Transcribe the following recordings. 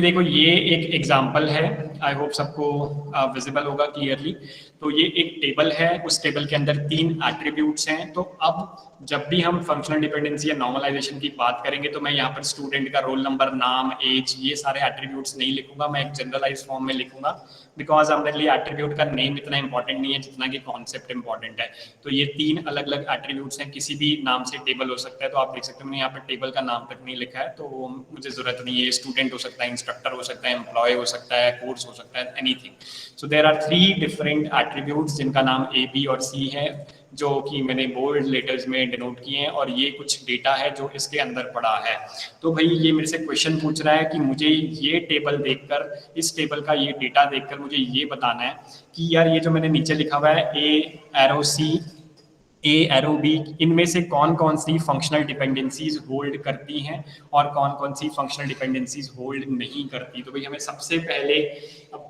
देखो ये एक एग्जाम्पल है, आई होप सबको विजिबल होगा क्लियरली। तो ये एक टेबल है, उस टेबल के अंदर 3 एट्रीब्यूट्स हैं। तो अब जब भी हम फंक्शनल डिपेंडेंसी या नॉर्मलाइजेशन की बात करेंगे तो मैं यहाँ पर स्टूडेंट का रोल नंबर, नाम, एज, ये सारे एट्रीब्यूट्स नहीं लिखूंगा, मैं एक जनरलाइज फॉर्म में लिखूंगा, बिकॉज हमारे लिए एट्रीब्यूट का नेम इतना इंपॉर्टेंट नहीं है जितना कि कॉन्सेप्ट इंपॉर्टेंट है। तो ये 3 अलग अलग एट्रीब्यूट्स हैं, किसी भी नाम से टेबल हो सकता है। तो आप देख सकते हो मैंने यहाँ पर टेबल का नाम तक नहीं लिखा है, तो मुझे जरूरत नहीं है। स्टूडेंट हो सकता है, इंस्ट्रक्टर हो सकता है, एम्प्लॉय हो सकता है, कोर्स हो सकता है, anything. So there are 3 different attributes जिनका नाम ए, बी और सी है, जो कि मैंने बोल्ड लेटर्स में डिनोट किए हैं, और ये कुछ डेटा है जो इसके अंदर पड़ा है। तो भाई ये मेरे से क्वेश्चन पूछ रहा है कि मुझे ये टेबल देखकर, इस टेबल का ये डेटा देखकर मुझे ये बताना है कि यार ये जो मैंने नीचे लिखा हुआ है ए एरो सी, ए एरो बी, इनमें से कौन कौन सी फंक्शनल डिपेंडेंसीज होल्ड करती हैं और कौन कौन सी फंक्शनल डिपेंडेंसीज होल्ड नहीं करती। तो भाई हमें सबसे पहले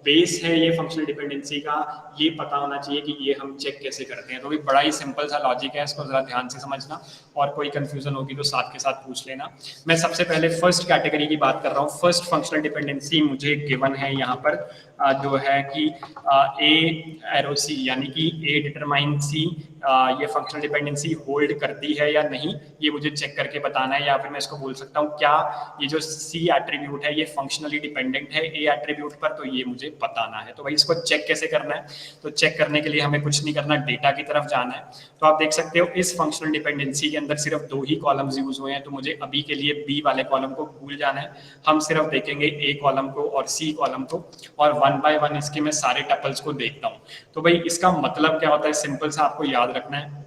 बेस है ये फंक्शनल डिपेंडेंसी का, ये पता होना चाहिए कि ये हम चेक कैसे करते हैं। तो भाई बड़ा ही सिंपल सा लॉजिक है, इसको जरा ध्यान से समझना, और कोई कंफ्यूजन होगी तो साथ के साथ पूछ लेना। मैं सबसे पहले फर्स्ट कैटेगरी की बात कर रहा हूँ। फर्स्ट फंक्शनल डिपेंडेंसी मुझे गिवन है यहाँ पर, जो है कि ए एरो सी, यानी कि ए डिटरमाइन सी, ये फंक्शनल डिपेंडेंसी होल्ड करती है या नहीं, ये मुझे चेक करके बताना है। या फिर मैं इसको बोल सकता हूँ क्या ये जो सी एट्रीब्यूट है ये फंक्शनली डिपेंडेंट है ए एट्रीब्यूट पर, तो ये मुझे बताना है। तो भाई इसको चेक कैसे करना है? तो चेक करने के लिए हमें कुछ नहीं करना, डेटा की तरफ जाना है। तो आप देख सकते हो इस फंक्शनल डिपेंडेंसी के अंदर सिर्फ 2 ही कॉलम्स यूज हुए हैं, तो मुझे अभी के लिए बी वाले कॉलम को भूल जाना है। हम सिर्फ देखेंगे ए कॉलम को और सी कॉलम को, और 1 बाय 1 इसके मैं सारे टपल्स को देखता हूँ। तो भाई इसका मतलब क्या होता है, सिंपल सा आपको याद रखना है,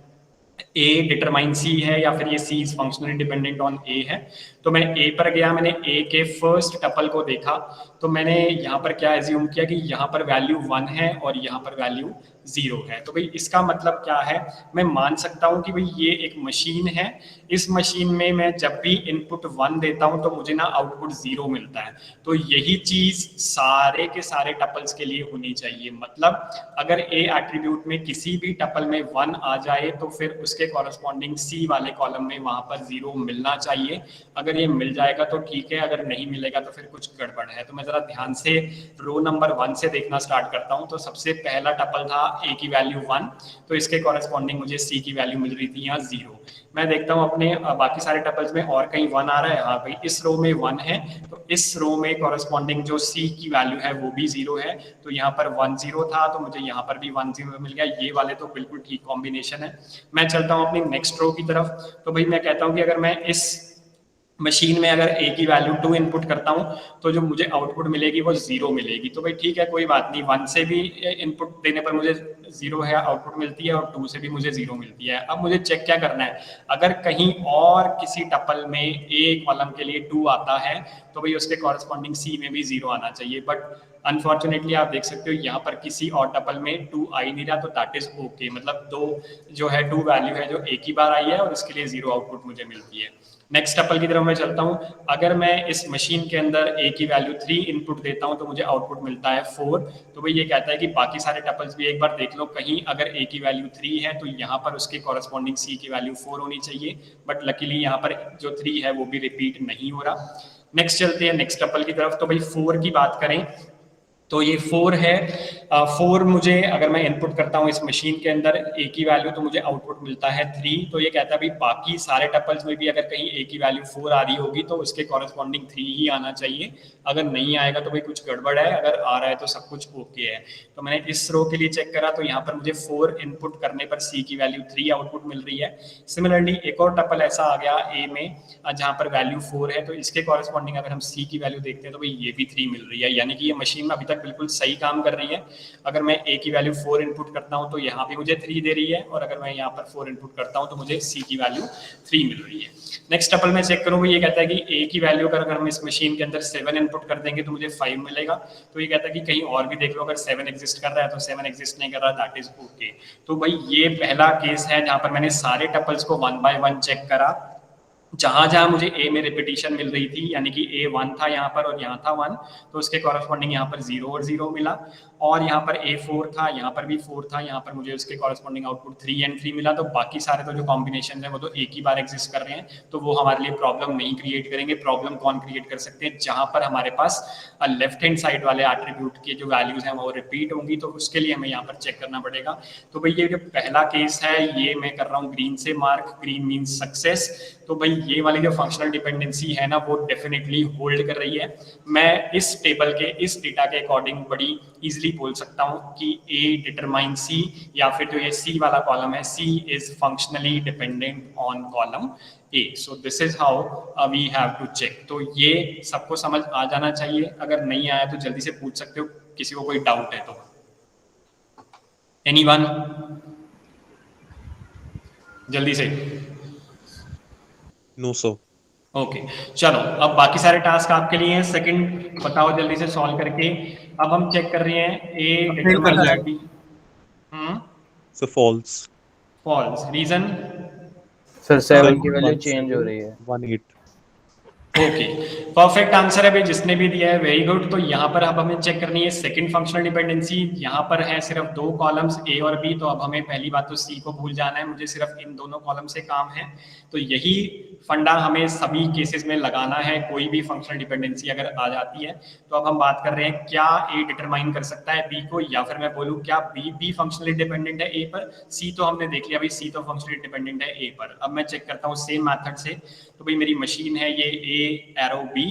ए डिटरमाइन सी है या फिर ये सी इज फंक्शनली डिपेंडेंट ऑन ए है। तो मैं ए पर गया, मैंने ए के फर्स्ट टपल को देखा, तो मैंने यहाँ पर क्या एज्यूम किया कि यहाँ पर वैल्यू 1 है और यहाँ पर वैल्यू 0 है। तो भाई इसका मतलब क्या है, मैं मान सकता हूँ कि भाई ये एक मशीन है, इस मशीन में मैं जब भी इनपुट 1 देता हूँ तो मुझे ना आउटपुट 0 मिलता है। तो यही चीज सारे के सारे टपल्स के लिए होनी चाहिए। मतलब अगर ए एट्रीब्यूट में किसी भी टपल में 1 आ जाए तो फिर उसके कॉरस्पॉन्डिंग सी वाले कॉलम में वहां पर 0 मिलना चाहिए। अगर ये मिल जाएगा तो ठीक है, अगर नहीं मिलेगा तो फिर कुछ गड़बड़ है। तो मैं जरा ध्यान से रो नंबर 1 से देखना स्टार्ट करता हूँ। तो सबसे पहला टपल था ए की वैल्यू 1, तो इसके कॉरस्पॉन्डिंग मुझे सी की वैल्यू मिल रही थी यहाँ 0। मैं देखता हूँ अपने बाकी सारे टपल्स में और कहीं 1 आ रहा है, हाँ भाई इस रो में 1 है, तो इस रो में कॉरस्पॉन्डिंग जो सी की वैल्यू है वो भी 0 है। तो यहाँ पर 1 0 था, तो मुझे यहाँ पर भी 1 0 मिल गया। ये वाले तो बिल्कुल ठीक कॉम्बिनेशन है। मैं चलता हूँ अपनी नेक्स्ट रो की तरफ। तो भाई मैं कहता हूँ कि अगर मैं इस मशीन में अगर ए की वैल्यू 2 इनपुट करता हूं तो जो मुझे आउटपुट मिलेगी वो 0 मिलेगी। तो भाई ठीक है, कोई बात नहीं, 1 से भी इनपुट देने पर मुझे 0 है आउटपुट मिलती है, और 2 से भी मुझे 0 मिलती है। अब मुझे चेक क्या करना है, अगर कहीं और किसी टपल में ए कॉलम के लिए 2 आता है तो भाई उसके कॉरस्पॉन्डिंग सी में भी 0 आना चाहिए। बट अनफॉर्चुनेटली आप देख सकते हो यहाँ पर किसी और टपल में 2 आ ही नहीं रहा, तो दैट इज ओके। मतलब 2 जो है 2 वैल्यू है जो एक ही बार आई है और इसके लिए 0 आउटपुट मुझे मिलती है। नेक्स्ट टपल की तरफ मैं चलता हूँ। अगर मैं इस मशीन के अंदर ए की वैल्यू 3 इनपुट देता हूँ तो मुझे आउटपुट मिलता है 4। तो भाई ये कहता है कि बाकी सारे टपल्स भी एक बार देख लो, कहीं अगर ए की वैल्यू 3 है तो यहाँ पर उसके कॉरस्पॉन्डिंग सी की वैल्यू 4 होनी चाहिए। बट लकीली यहाँ पर जो 3 है वो भी रिपीट नहीं हो रहा। नेक्स्ट चलते हैं नेक्स्ट टपल की तरफ। तो भाई 4 की बात करें तो ये 4 है। 4 मुझे अगर मैं इनपुट करता हूँ इस मशीन के अंदर ए की वैल्यू तो मुझे आउटपुट मिलता है 3। तो ये कहता है भाई बाकी सारे टपल्स में भी अगर कहीं ए की वैल्यू 4 आ रही होगी तो उसके कॉरस्पॉन्डिंग 3 ही आना चाहिए। अगर नहीं आएगा तो भाई कुछ गड़बड़ है, अगर आ रहा है तो सब कुछ ओके है। तो मैंने इस रो के लिए चेक करा तो यहाँ पर मुझे 4 इनपुट करने पर सी की वैल्यू 3 आउटपुट मिल रही है। सिमिलरली एक और टपल ऐसा आ गया ए में जहाँ पर वैल्यू 4 है, तो इसके कॉरस्पॉन्डिंग अगर हम सी की वैल्यू देखते हैं तो भाई ये भी 3 मिल रही है। यानी कि ये मशीन में अभी तक बिल्कुल सही काम कर रही है। अगर मैं ए की वैल्यू 4 इनपुट करता हूं तो यहाँ भी मुझे 3 दे रही है, और अगर मैं यहाँ पर 4 इनपुट करता हूं तो मुझे सी की वैल्यू 3 मिल रही है। नेक्स्ट टपल में चेक करूँ, ये कहता है कि ए की वैल्यू अगर हम इस मशीन के अंदर 7 इनपुट कर देंगे तो मुझे 5 मिलेगा। तो ये कहता है कि कहीं और भी देख लो, अगर 7 एग्जिस्ट कर रहा है तो 7 एग्जिस्ट नहीं कर रहा, दैट इज ओके। तो भाई ये पहला केस है जहां पर मैंने सारे टपल्स को 1 बाय 1 चेक करा जहां जहां मुझे ए में रिपीटिशन मिल रही थी, यानी कि ए 1 था यहाँ पर और यहाँ था 1, तो उसके कॉरस्पॉन्डिंग यहाँ पर 0 और 0 मिला, और यहाँ पर ए 4 था, यहाँ पर भी 4 था, यहाँ पर मुझे उसके कॉरस्पॉन्डिंग आउटपुट 3 एंड 3 मिला। तो बाकी सारे तो जो कॉम्बिनेशन है वो तो एक ही बार एग्जिस्ट कर रहे हैं, तो वो हमारे लिए प्रॉब्लम नहीं क्रिएट करेंगे। प्रॉब्लम कौन क्रिएट कर सकते हैं? जहां पर हमारे पास लेफ्ट हैंड साइड वाले एट्रीब्यूट के जो वैल्यूज हैं वो रिपीट होंगी, तो उसके लिए हमें यहाँ पर चेक करना पड़ेगा। तो भाई ये जो पहला केस है ये मैं कर रहा हूँ ग्रीन से मार्क, ग्रीन मीन्स सक्सेस। तो भाई ये वाली जो फंक्शनल डिपेंडेंसी है ना वो डेफिनेटली होल्ड कर रही है। मैं इस टेबल के इस डेटा के अकॉर्डिंग बड़ी इजीली बोल सकता हूँ कि ए डिटरमाइन सी, या फिर जो ये सी वाला कॉलम है C is functionally dependent on column A. So this is how we have to check. तो ये सबको समझ आ जाना चाहिए, अगर नहीं आया तो जल्दी से पूछ सकते हो, किसी को कोई डाउट है तो। एनीवन? जल्दी से। No sir. ओके चलो, अब बाकी सारे टास्क आपके लिए हैं। सेकंड बताओ जल्दी से सॉल्व करके। अब हम चेक कर रहे हैं A determines B. Sir false. False, reason? Sir 7 की वैल्यू चेंज हो रही है। 18। ओके, परफेक्ट आंसर है भाई जिसने भी दिया है, वेरी गुड। तो यहाँ पर अब हमें चेक करनी है सेकंड फंक्शनल डिपेंडेंसी। यहाँ पर है सिर्फ दो कॉलम्स ए और बी, तो अब हमें पहली बात तो सी को भूल जाना है, मुझे सिर्फ इन दोनों कॉलम से काम है। तो यही फंडा हमें सभी केसेस में लगाना है, कोई भी फंक्शनल डिपेंडेंसी अगर आ जाती है। तो अब हम बात कर रहे हैं क्या ए डिटरमाइन कर सकता है बी को, या फिर मैं बोलूँ क्या बी भी फंक्शनली डिपेंडेंट है ए पर। सी तो हमने देख लिया भाई, सी तो फंक्शनली डिपेंडेंट है ए पर। अब मैं चेक करता हूँ सेम मेथड से। तो भाई मेरी मशीन है ये ए एरो बी,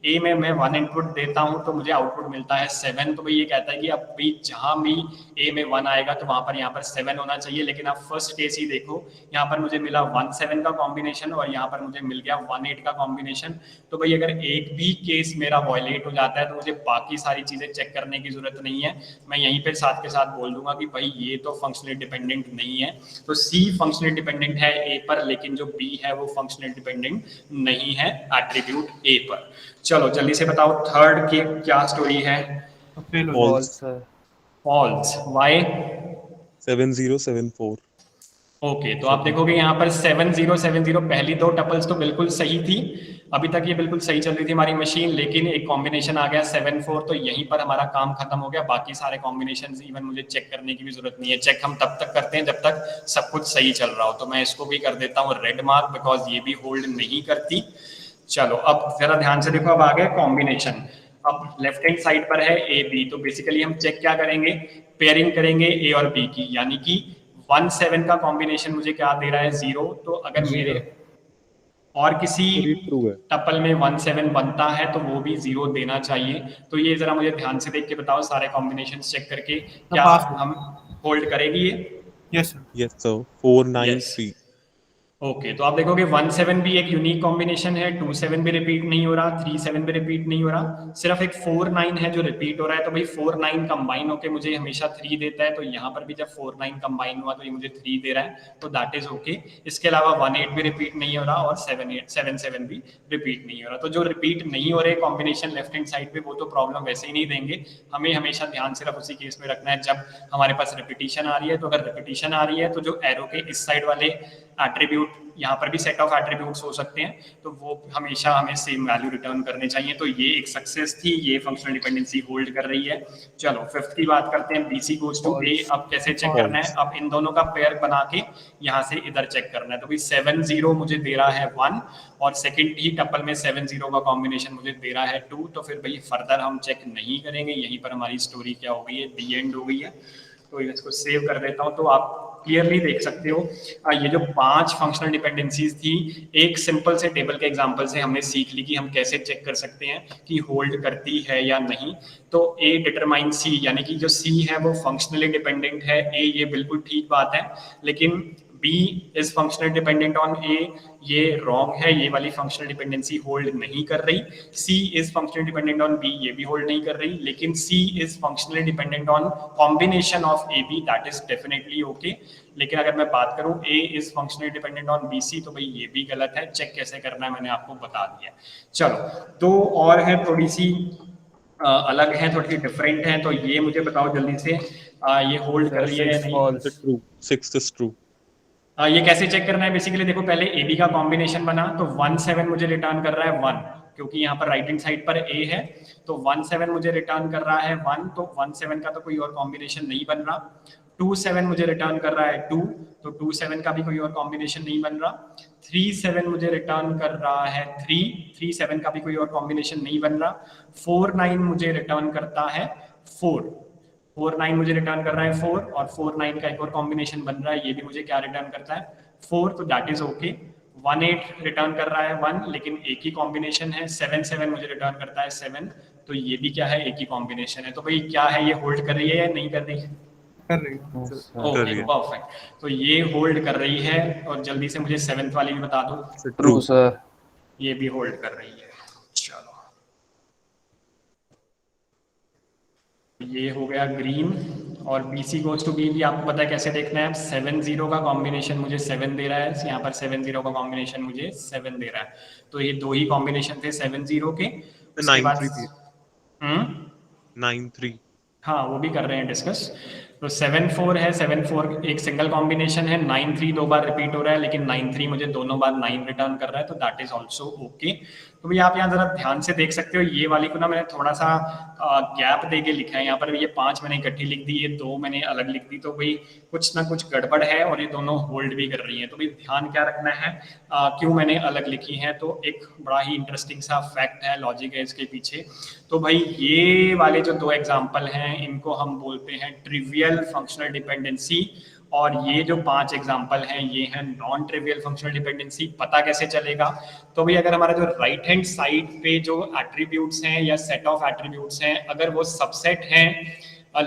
ए में मैं 1 इनपुट देता हूं तो मुझे आउटपुट मिलता है 7। तो भाई ये कहता है कि अब भी जहां भी ए में 1 आएगा तो वहां पर यहाँ पर 7 होना चाहिए। लेकिन आप फर्स्ट केस ही देखो, यहाँ पर मुझे मिला 1 7 का कॉम्बिनेशन और यहाँ पर मुझे मिल गया 1 8 का कॉम्बिनेशन। तो भाई अगर एक भी केस मेरा वॉयलेट हो जाता है तो मुझे बाकी सारी चीजें चेक करने की जरूरत नहीं है, मैं यहीं पे साथ के साथ बोल दूंगा कि भाई ये तो फंक्शनली डिपेंडेंट नहीं है। तो सी फंक्शनली डिपेंडेंट है ए पर, लेकिन जो बी है वो फंक्शनली डिपेंडेंट नहीं है एट्रीब्यूट ए पर। चलो जल्दी से बताओ थर्ड की क्या स्टोरी है? False sir. False, why? 7074। Okay, तो आप देखोगे यहाँ पर 7070 पहली दो टपल्स तो बिल्कुल सही थी, अभी तक ये बिल्कुल सही चल रही थी हमारी मशीन, लेकिन एक कॉम्बिनेशन आ गया 74, तो यहीं पर हमारा काम खत्म हो गया। बाकी सारे कॉम्बिनेशंस इवन मुझे चेक करने की भी जरूरत नहीं है, चेक हम तब तक करते हैं जब तक सब कुछ सही चल रहा हो। तो मैं इसको भी कर देता हूँ रेड मार्क, बिकॉज ये भी होल्ड नहीं करती। चलो अब जरा ध्यान से देखो, अब आ गया कॉम्बिनेशन। अब लेफ्ट हैंड साइड पर है ए बी, तो बेसिकली हम चेक क्या करेंगे, पेयरिंग करेंगे ए और बी की, यानी कि 1 7 का कॉम्बिनेशन मुझे क्या दे रहा है 0। तो अगर मेरे और किसी टपल में 1 7 बनता है तो वो भी 0 देना चाहिए। तो ये जरा मुझे ध्यान से देख के बताओ सारे कॉम्बिनेशन चेक करके, क्या हम होल्ड करेगी ये? Yes sir 493। ओके, तो आप देखोगे 1 7 भी एक यूनिक कॉम्बिनेशन है, 2 7 भी रिपीट नहीं हो रहा, 3 7 भी रिपीट नहीं हो रहा, सिर्फ एक 4 9 है जो रिपीट हो रहा है। तो भाई 4 9 कंबाइन होके मुझे हमेशा 3 देता है, तो यहाँ पर भी जब 4 9 कंबाइन हुआ तो ये मुझे 3 दे रहा है, तो दैट इज ओके। इसके अलावा 1 8 भी रिपीट नहीं हो रहा और 7 7 भी रिपीट नहीं हो रहा। तो जो रिपीट नहीं हो रहे कॉम्बिनेशन लेफ्ट हैंड साइड पे वो तो प्रॉब्लम वैसे ही नहीं देंगे, हमें हमेशा ध्यान सिर्फ उसी केस में रखना है जब हमारे पास रिपीटिशन आ रही है। तो अगर रिपीटिशन आ रही है तो जो एरो के इस साइड वाले एट्रीब्यूट, यहाँ पर भी सेट ऑफ एट्रीब्यूट्स हो सकते हैं, तो वो हमेशा हमें सेम वैल्यू रिटर्न करने चाहिए। तो ये एक सक्सेस थी, ये फंक्शनल डिपेंडेंसी होल्ड कर रही है। चलो फिफ्थ की बात करते हैं, बीसी गोज टू ए। अब कैसे चेक करना है, अब इन दोनों का पेयर बना के यहाँ से इधर चेक करना है। तो भाई 7 0 मुझे दे रहा है 1 और सेकंड ही टपल में 7 0 का कॉम्बिनेशन मुझे दे रहा है 2। तो फिर भाई फर्दर हम चेक नहीं करेंगे, यहीं पर हमारी स्टोरी क्या हो गई है, दी एंड हो गई है। तो इसको सेव कर देता हूँ, तो आप क्लियरली देख सकते हो ये जो 5 फंक्शनल डिपेंडेंसीज थी, एक सिंपल से टेबल के एग्जांपल से हमने सीख ली कि हम कैसे चेक कर सकते हैं कि होल्ड करती है या नहीं। तो ए डिटरमाइन सी, यानी कि जो सी है वो फंक्शनली डिपेंडेंट है ए, ये बिल्कुल ठीक बात है। लेकिन B is functional dependent on A, ये रॉन्ग है, ये वाली फंक्शनल डिपेंडेंसी होल्ड नहीं कर रही। C is functional dependent on B, ये भी होल्ड नहीं कर रही। लेकिन C is functionally dependent on combination of A B, that is definitely okay. लेकिन अगर मैं बात करूं A is functionally dependent on B C, तो भाई ये भी गलत है। चेक कैसे करना है मैंने आपको बता दिया। चलो दो और है, थोड़ी सी अलग है, थोड़ी सी डिफरेंट है, तो ये मुझे बताओ जल्दी से, ये होल्ड कर रही है या नहीं? True, 6 is true। ये कैसे चेक करना है बेसिकली, देखो पहले ए बी का कॉम्बिनेशन बना तो 1 7 मुझे रिटर्न कर रहा है 1, क्योंकि यहाँ पर राइट हैंड साइड पर ए है, तो 1 7 मुझे रिटर्न कर रहा है 1, तो 1 7 का तो कोई और कॉम्बिनेशन नहीं बन रहा। 2 7 मुझे रिटर्न कर रहा है 2, तो 2 7 का भी कोई और कॉम्बिनेशन नहीं बन रहा। 3 7 मुझे रिटर्न कर रहा है 3 7 का भी कोई और कॉम्बिनेशन नहीं बन रहा। 4 9 मुझे रिटर्न करता है 4 9 मुझे रिटर्न कर रहा है 4, और 4 9 का एक और कॉम्बिनेशन बन रहा है, ये भी मुझे क्या रिटर्न करता है 4, तो दैट इज ओके। 1 8 रिटर्न कर रहा है 1, लेकिन एक ही कॉम्बिनेशन है। 7 7 मुझे रिटर्न करता है 7, तो ये भी क्या है, एक ही कॉम्बिनेशन है। तो भाई क्या है, ये होल्ड कर रही है या नहीं कर रही है? कर रही है। ओके परफेक्ट, तो ये होल्ड कर रही है। और जल्दी से मुझे 7th वाली भी बता दो। True sir. ये भी होल्ड कर रही है। चलो ये हो गया ग्रीन, और BC गोज टू बी भी आपको पता है कैसे देखना है। 7 0 का कॉम्बिनेशन मुझे 7 दे रहा है, यहाँ पर 7 0 का कॉम्बिनेशन मुझे 7 दे रहा है, तो ये दो ही कॉम्बिनेशन थे 7 0 के। उसके 9 बाद 3 9 3 हाँ वो भी कर रहे हैं डिस्कस। तो 7 4 है, 7 4 एक सिंगल कॉम्बिनेशन है। 9 3 दो बार रिपीट हो रहा है, लेकिन 9 3 मुझे दोनों बार 9 रिटर्न कर रहा है, तो दैट इज ऑल्सो ओके। तो भाई आप यहाँ जरा ध्यान से देख सकते हो, ये वाली को ना मैंने थोड़ा सा गैप दे के लिखा है। यहाँ पर ये 5 मैंने इकट्ठी लिख दी, ये 2 मैंने अलग लिख दी, तो भाई कुछ ना कुछ गड़बड़ है, और ये दोनों होल्ड भी कर रही हैं। तो भाई ध्यान क्या रखना है, क्यों मैंने अलग लिखी है, तो एक बड़ा ही इंटरेस्टिंग सा फैक्ट है, लॉजिक है इसके पीछे। तो भाई ये वाले जो 2 एग्जाम्पल हैं, इनको हम बोलते हैं ट्रिवियल फंक्शनल डिपेंडेंसी, और ये जो 5 एग्जाम्पल हैं ये हैं नॉन ट्रिवियल फंक्शनल डिपेंडेंसी। पता कैसे चलेगा, तो भाई अगर हमारा जो राइट हैंड साइड पे जो एट्रीब्यूट्स हैं या सेट ऑफ एट्रीब्यूट्स हैं, अगर वो सबसेट हैं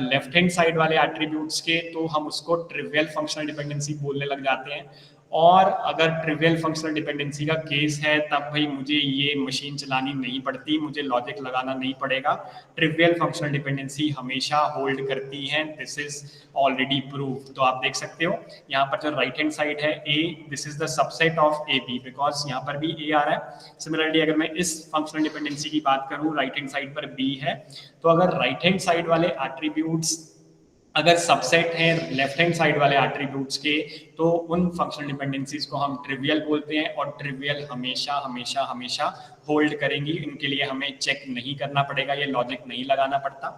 लेफ्ट हैंड साइड वाले एट्रीब्यूट्स के, तो हम उसको ट्रिवियल फंक्शनल डिपेंडेंसी बोलने लग जाते हैं। और अगर ट्रिवियल फंक्शनल डिपेंडेंसी का केस है, तब भाई मुझे ये मशीन चलानी नहीं पड़ती, मुझे लॉजिक लगाना नहीं पड़ेगा। ट्रिवियल फंक्शनल डिपेंडेंसी हमेशा होल्ड करती है, दिस इज ऑलरेडी प्रूव। तो आप देख सकते हो यहाँ पर जो राइट हैंड साइड है A, this is the subset of A B, because यहाँ पर भी ए आ रहा है। सिमिलरली अगर मैं इस फंक्शनल डिपेंडेंसी की बात करूँ, राइट हैंड साइड पर बी है, तो अगर राइट हैंड साइड वाले एट्रीब्यूट्स अगर सबसेट है लेफ्ट हैंड साइड वाले एट्रीब्यूट्स के, तो उन फंक्शनल डिपेंडेंसीज को हम ट्रिवियल बोलते हैं, और ट्रिवियल हमेशा हमेशा हमेशा होल्ड करेंगी। इनके लिए हमें चेक नहीं करना पड़ेगा, ये लॉजिक नहीं लगाना पड़ता।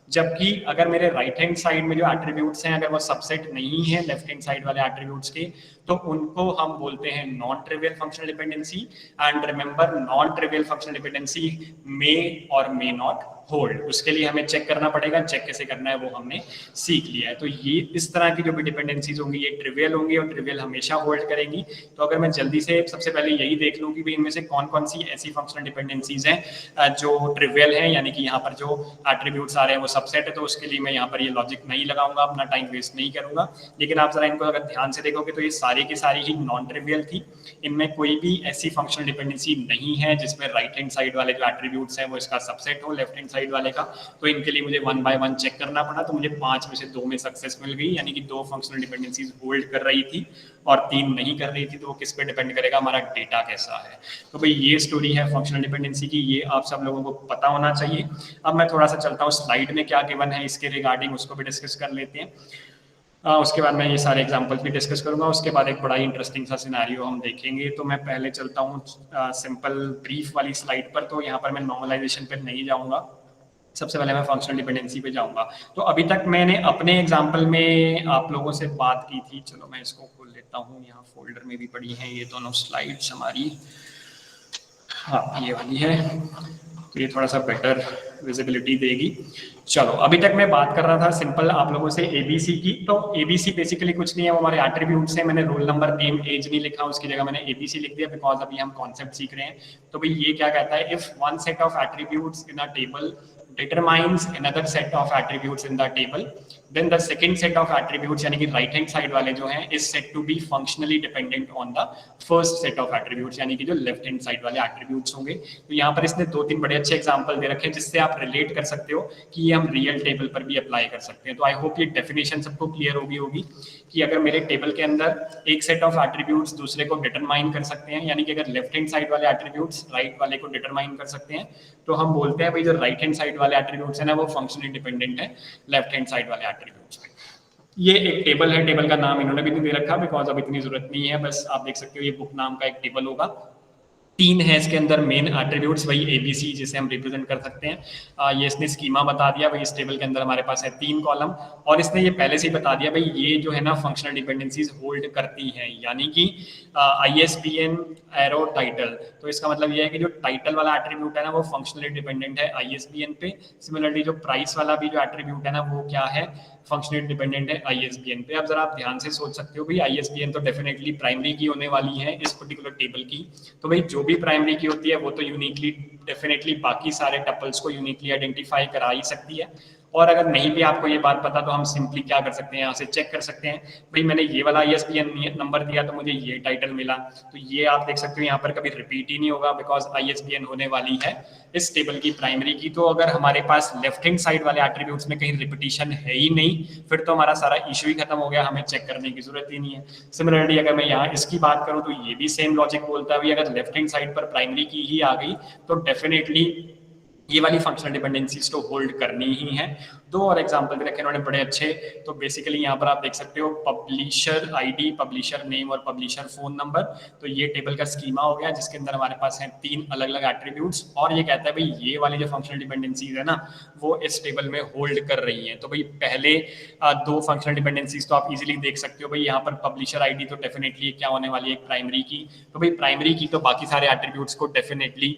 जबकि अगर मेरे राइट हैंड साइड में जो एट्रीब्यूट्स हैं, अगर वो सबसेट नहीं है लेफ्ट हैंड साइड वाले एट्रीब्यूट्स के, तो उनको हम बोलते हैं non trivial functional dependency. And remember, non trivial functional dependency may और मे नॉट होल्ड। उसके लिए हमें चेक करना पड़ेगा, चेक कैसे करना है वो हमने सीख लिया है। तो ये इस तरह की जो भी डिपेंडेंसीज होंगी ये ट्रिवियल होंगी, और ट्रिवियल हमेशा होल्ड करेंगी। तो अगर मैं जल्दी से सबसे पहले यही देख लूँ कि भाई इनमें से कौन कौन सी ऐसी फंक्शनल डिपेंडेंसीज हैं जो ट्रिवियल हैं, यानी कि यहाँ पर जो एट्रीब्यूट्स आ रहे हैं वो सबसेट है, तो उसके लिए मैं यहाँ पर ये लॉजिक नहीं लगाऊंगा, अपना टाइम वेस्ट नहीं करूंगा। लेकिन आप जरा इनको अगर ध्यान से देखोगे तो ये सारी की सारी ही नॉन ट्रिवियल थी। इनमें कोई भी ऐसी फंक्शनल डिपेंडेंसी नहीं है जिसमें राइट हैंड साइड वाले जो एट्रीब्यूट्स हैं वो इसका सबसेट हो लेफ्ट हैंड साइड वाले का। तो इनके लिए मुझे 1 बाय 1 चेक करना पड़ा, तो मुझे 5 में से 2 में सक्सेस मिल गई, यानी कि 2 फंक्शनल डिपेंडेंसीज होल्ड कर रही थी और 3 नहीं कर रही थी। तो वो किस पे डिपेंड करेगा, हमारा डेटा कैसा है। तो भाई ये स्टोरी है फंक्शनल डिपेंडेंसी की, ये आप सब लोगों को पता होना चाहिए। अब मैं थोड़ा सा चलता हूँ स्लाइड में क्या गिवन है इसके रिगार्डिंग, उसको भी डिस्कस कर लेते हैं। उसके बाद मैं ये सारे एग्जांपल्स भी डिस्कस करूंगा। उसके बाद एक बड़ा ही इंटरेस्टिंग सा सिनेरियो हम देखेंगे। तो मैं पहले चलता हूँ सिंपल ब्रीफ वाली स्लाइड पर। तो यहाँ पर मैं नॉर्मलाइजेशन पर नहीं जाऊँगा, सबसे पहले मैं फंक्शनल डिपेंडेंसी पे जाऊंगा। तो अभी तक मैंने अपने एग्जांपल में आप लोगों से बात की थी, चलो मैं इसको खोल लेता हूँ, यहाँ फोल्डर में भी पड़ी हैं ये दोनों स्लाइड्स हमारी। हाँ ये वाली है, तो ये थोड़ा सा बेटर विजिबिलिटी देगी। चलो अभी तक मैं बात कर रहा था सिंपल आप लोगों से एबीसी की। तो एबीसी बेसिकली कुछ नहीं है, वो हमारे एट्रीब्यूट्स हैं। मैंने रोल नंबर नेम एज नहीं लिखा, उसकी जगह मैंने एबीसी लिख दिया, बिकॉज अभी हम कॉन्सेप्ट सीख रहे हैं। तो भाई ये क्या कहता है, if one set of attributes in a table determines another set of attributes in the table, then the second set of attributes यानी कि राइट हैंड साइड वाले जो हैं is said to be functionally dependent on the first set of attributes, यानी कि जो left hand side वाले attributes होंगे। तो यहाँ पर इसने 2-3 बड़े अच्छे एग्जांपल दे रखे हैं जिससे आप रिलेट कर सकते हो कि ये हम रियल टेबल पर भी अप्लाई कर सकते हैं। तो आई होप ये डेफिनेशन सबको क्लियर होगी कि अगर मेरे टेबल के अंदर एक सेट ऑफ एट्रीब्यूट्स दूसरे को डिटरमाइन कर सकते हैं, यानी कि अगर लेफ्ट हैंड साइड वाले एट्रीब्यूट्स राइट वाले को डिटरमाइन कर सकते हैं, तो हम बोलते हैं भाई जो राइट हैंड साइड वाले एट्रीब्यूट्स हैं ना वो फंक्शनली डिपेंडेंट है लेफ्ट हैंड साइड वाले एट्रीब्यूट्स पे। ये एक टेबल है, टेबल का नाम इन्होंने भी नहीं दे रखा बिकॉज अब इतनी जरूरत नहीं है, बस आप देख सकते हो ये बुक नाम का एक टेबल होगा। तीन है इसके अंदर मेन एट्रीब्यूट्स, वही एबीसी जिसे हम रिप्रेजेंट कर सकते हैं। ये इसने स्कीमा बता दिया, भाई इस टेबल के अंदर हमारे पास है 3 कॉलम, और इसने ये पहले से ही बता दिया भाई ये जो है ना फंक्शनल डिपेंडेंसीज होल्ड करती हैं, यानी कि ISBN एरो टाइटल। तो इसका मतलब ये है कि जो टाइटल वाला एट्रीब्यूट है ना वो फंक्शनली डिपेंडेंट है ISBN पे। सिमिलरली जो प्राइस वाला भी जो एट्रीब्यूट है ना वो क्या है, फंक्शनली डिपेंडेंट है ISBN पे। अब जरा आप ध्यान से सोच सकते हो भाई ISBN तो डेफिनेटली प्राइमरी की होने वाली है इस पर्टिकुलर टेबल की, तो भाई जो भी प्राइमरी की होती है वो तो यूनिकली डेफिनेटली बाकी सारे टपल्स को यूनिकली आइडेंटिफाई करा ही सकती है। और अगर नहीं भी आपको ये बात पता तो हम सिंपली क्या कर सकते हैं, यहाँ से चेक कर सकते हैं भाई मैंने ये वाला ISBN नंबर दिया तो मुझे ये टाइटल मिला, तो ये आप देख सकते हो यहाँ पर कभी रिपीट ही नहीं होगा बिकॉज ISBN होने वाली है इस टेबल की प्राइमरी की। तो अगर हमारे पास लेफ्ट हैंड साइड वाले एट्रीब्यूट्स में कहीं रिपीटिशन है ही नहीं, फिर तो हमारा सारा इशू ही खत्म हो गया, हमें चेक करने की जरूरत ही नहीं है। सिमिलरली अगर मैं यहाँ इसकी बात करूँ तो ये भी सेम लॉजिक बोलता है, अगर लेफ्ट हैंड साइड पर प्राइमरी की ही आ गई तो डेफिनेटली ये वाली फंक्शनल डिपेंडेंसीज तो होल्ड करनी ही है। दो और एग्जांपल भी रखे इन्होंने बड़े अच्छे, तो बेसिकली यहाँ पर आप देख सकते हो पब्लिशर आईडी, पब्लिशर नेम और पब्लिशर फोन नंबर। तो ये टेबल का स्कीमा हो गया जिसके अंदर हमारे पास हैं 3 अलग अलग एट्रीब्यूट्स, और ये कहता है भाई ये वाली जो फंक्शनल डिपेंडेंसीज है ना वो इस टेबल में होल्ड कर रही हैं। तो भाई पहले 2 फंक्शनल डिपेंडेंसीज तो आप इजीली देख सकते हो, भाई यहाँ पर पब्लिशर आईडी तो डेफिनेटली क्या होने वाली है, एक प्राइमरी की, तो भाई प्राइमरी की तो बाकी सारे एट्रीब्यूट्स को डेफिनेटली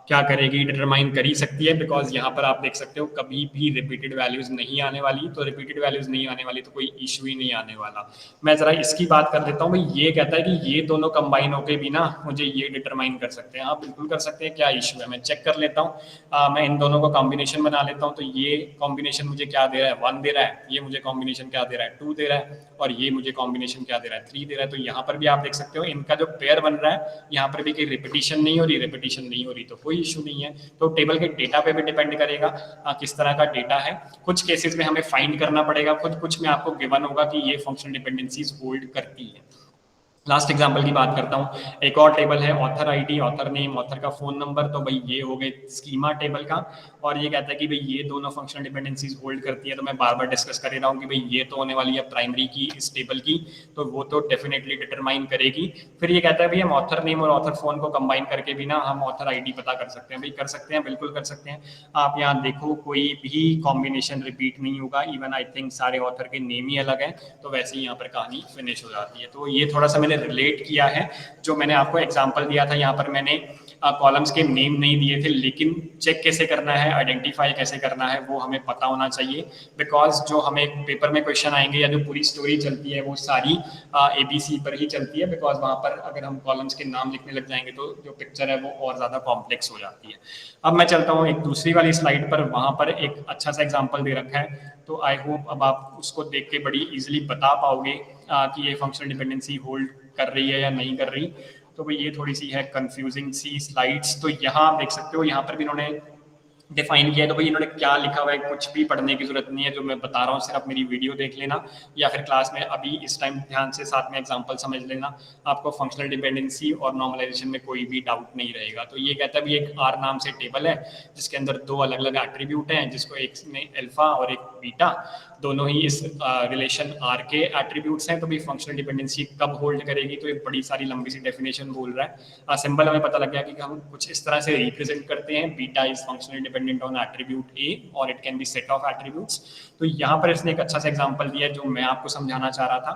क्या करेगी, डिटरमाइन कर ही सकती है, बिकॉज यहाँ पर आप देख सकते हो कभी भी रिपीटेड वैल्यूज नहीं आने वाली, तो रिपीटेड वैल्यूज नहीं आने वाली तो कोई इशू ही नहीं आने वाला। मैं जरा इसकी बात कर देता हूँ, भाई ये कहता है कि ये दोनों कंबाइन होके भी ना मुझे ये डिटरमाइन कर सकते हैं। हाँ बिल्कुल कर सकते हैं, क्या इशू है, मैं चेक कर लेता हूँ। मैं इन दोनों को कॉम्बिनेशन बना लेता हूँ, तो ये कॉम्बिनेशन मुझे क्या दे रहा है, 1 दे रहा है, ये मुझे कॉम्बिनेशन क्या दे रहा है, 2 दे रहा है, और ये मुझे कॉम्बिनेशन क्या दे रहा है, 3 दे रहा है। तो यहाँ पर भी आप देख सकते हो इनका जो पेयर बन रहा है यहाँ पर भी कोई रिपीटिशन नहीं हो रही, रिपीटिशन नहीं हो रही तो कोई इशू नहीं है। तो टेबल के डेटा पे भी डिपेंड करेगा किस तरह का डेटा है। कुछ केसेस में हमें फाइंड करना पड़ेगा खुद, कुछ में आपको गिवन होगा कि ये फंक्शनल डिपेंडेंसीज होल्ड करती है। लास्ट एग्जांपल की बात करता हूँ, एक और टेबल है author ID, author name, author का फोन नंबर। तो भाई ये हो गए स्कीमा टेबल का, और ये कहता है कि भाई ये दोनों फंक्शनल डिपेंडेंसीज होल्ड करती है। तो मैं बार बार डिस्कस कर रहा हूँ कि भाई ये तो होने वाली है प्राइमरी की इस टेबल की, तो वो तो डेफिनेटली डिटरमाइन करेगी। फिर ये कहता है भाई हम ऑथर नेम और ऑथर फोन को कंबाइन करके भी ना हम ऑथर आईडी पता कर सकते हैं। भाई कर सकते हैं, बिल्कुल कर सकते हैं। आप यहाँ देखो कोई भी कॉम्बिनेशन रिपीट नहीं होगा, इवन आई थिंक सारे ऑथर के नेम ही अलग है, तो वैसे ही यहाँ पर कहानी फिनिश हो जाती है। तो ये थोड़ा सा मैंने रिलेट किया है, जो मैंने आपको एग्जांपल दिया था यहाँ पर मैंने कॉलम्स के नेम नहीं दिए थे, लेकिन चेक कैसे करना है, आइडेंटिफाई कैसे करना है वो हमें पता होना चाहिए। बिकॉज जो हमें पेपर में क्वेश्चन आएंगे या जो पूरी स्टोरी चलती है वो सारी ABC पर ही चलती है, बिकॉज वहाँ पर अगर हम कॉलम्स के नाम लिखने लग जाएंगे तो जो पिक्चर है वो और ज़्यादा कॉम्प्लेक्स हो जाती है। अब मैं चलता हूँ एक दूसरी वाली स्लाइड पर, वहाँ पर एक अच्छा सा एग्जाम्पल दे रखा है, तो आई होप अब आप उसको देख के बड़ी इजीली बता पाओगे कि ये फंक्शनल डिपेंडेंसी होल्ड कर रही है या नहीं कर रही। तो भाई ये थोड़ी सी है कंफ्यूजिंग सी स्लाइड्स, तो यहाँ आप देख सकते हो यहाँ पर भी इन्होंने डिफाइन किया है। तो भाई इन्होंने क्या लिखा हुआ है कुछ भी पढ़ने की जरूरत नहीं है, जो मैं बता रहा हूँ सिर्फ मेरी वीडियो देख लेना या फिर क्लास में अभी इस टाइम ध्यान से साथ में एग्जांपल समझ लेना, आपको फंक्शनल डिपेंडेंसी और नॉर्मलाइजेशन में कोई भी डाउट नहीं रहेगा। तो ये कहता है भी एक R नाम से टेबल है जिसके अंदर 2 अलग अलग एट्रीब्यूट हैं, जिसको एक में अल्फा और एक बीटा, दोनों ही इस रिलेशन R के एट्रीब्यूट्स हैं। तो भी फंक्शनल डिपेंडेंसी कब होल्ड करेगी, तो एक बड़ी सारी लंबी सी डेफिनेशन बोल रहा है। सिंबल हमें पता लग गया कि हम कुछ इस तरह से रिप्रेजेंट करते हैं, beta is functionally dependent on attribute A और it can be set of attributes. तो यहाँ पर इसने एक अच्छा सा एग्जांपल दिया है जो मैं आपको समझाना चाह रहा था।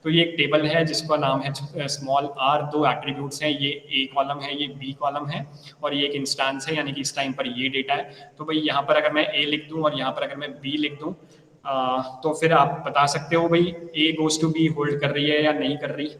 तो ये एक टेबल है जिसका नाम है स्मॉल r, 2 एट्रीब्यूट्स हैं, ये A कॉलम है, ये B कॉलम है, और ये एक इंस्टेंस है, यानी कि इस टाइम पर ये डेटा है। तो भाई यहाँ पर अगर मैं A लिख दूँ और यहाँ पर अगर मैं B लिख दूँ, तो फिर आप बता सकते हो भाई A goes to B hold कर रही है या नहीं कर रही,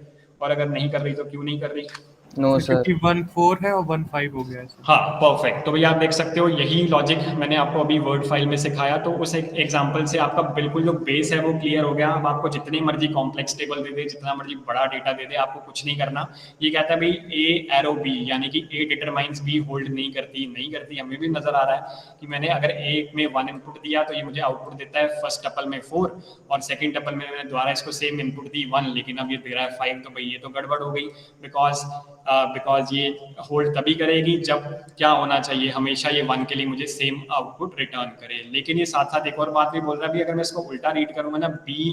और अगर नहीं कर रही तो क्यों नहीं कर रही। नो सर, क्योंकि 1 4 है और 1 5 हो गया है। हाँ परफेक्ट। तो भैया आप देख सकते हो यही लॉजिक मैंने आपको अभी वर्ड फाइल में सिखाया, तो उस एग्जांपल से आपका बिल्कुल जो बेस है वो क्लियर हो गया। अब आपको जितनी मर्जी कॉम्प्लेक्स टेबल दे दे, जितना मर्जी बड़ा डेटा दे दे, आपको कुछ नहीं करना। ये कहता है भाई A एरो B, यानी कि A डिटरमाइंस B होल्ड नहीं करती। हमें भी नजर आ रहा है कि मैंने अगर A में 1 इनपुट दिया तो ये मुझे आउटपुट देता है फर्स्ट टपल में 4, और सेकेंड टपल में मैंने दोबारा इसको सेम इनपुट दी 1, लेकिन अब ये दे रहा है 5। तो भाई ये तो गड़बड़ हो गई, बिकॉज बिकॉज ये होल्ड तभी करेगी जब क्या होना चाहिए, हमेशा ये 1 के लिए मुझे सेम आउटपुट रिटर्न करे। लेकिन ये साथ साथ एक और बात भी बोल रहा है, भी अगर मैं इसको उल्टा रीड करूंगा ना, बी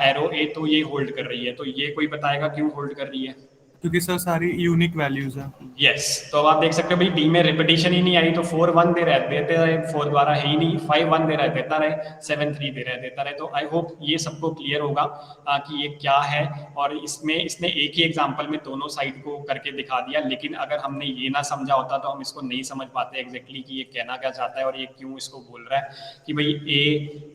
एरो ए, तो ये होल्ड कर रही है, तो ये कोई बताएगा क्यों होल्ड कर रही है? क्योंकि सर सारी यूनिक वैल्यूज हैं। यस, तो अब आप देख सकते हो भाई डी में रिपीटिशन ही नहीं आई, तो 4 1 देते रहे, 4 द्वारा है ही नहीं, 5 1 दे रहा है देता रहे, 7 3 दे रहा है देता रहे। तो आई होप ये सबको क्लियर होगा कि ये क्या है। और इसमें इसने एक ही एग्जांपल में दोनों साइड को करके दिखा दिया, लेकिन अगर हमने ये ना समझा होता तो हम इसको नहीं समझ पाते एग्जैक्टली कि ये कहना क्या चाहता है और ये क्यों इसको बोल रहा है कि भाई ए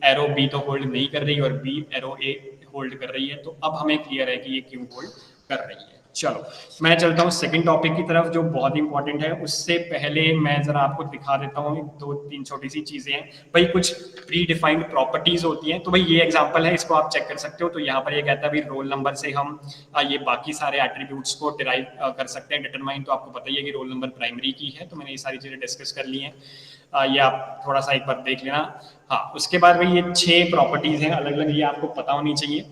एरो बी तो होल्ड नहीं कर रही और बी एरो ए होल्ड कर रही है। तो अब हमें क्लियर है कि ये क्यों होल्ड कर रही है। चलो मैं चलता हूँ सेकंड टॉपिक की तरफ जो बहुत इंपॉर्टेंट है। उससे पहले मैं जरा आपको दिखा देता हूँ 2-3 छोटी सी चीजें हैं भाई। कुछ प्री डिफाइंड प्रॉपर्टीज होती हैं, तो भाई ये एग्जांपल है, इसको आप चेक कर सकते हो। तो यहाँ पर ये कहता है भाई रोल नंबर से हम ये बाकी सारे एट्रीब्यूट्स को डिराइव कर सकते हैं, डिटरमाइन। तो आपको पता ही है कि रोल नंबर प्राइमरी की है, तो मैंने ये सारी चीजें डिस्कस कर ली हैं, ये आप थोड़ा सा एक बार देख लेना। हाँ, उसके बाद भाई ये 6 प्रॉपर्टीज हैं अलग अलग, ये आपको पता होनी चाहिए।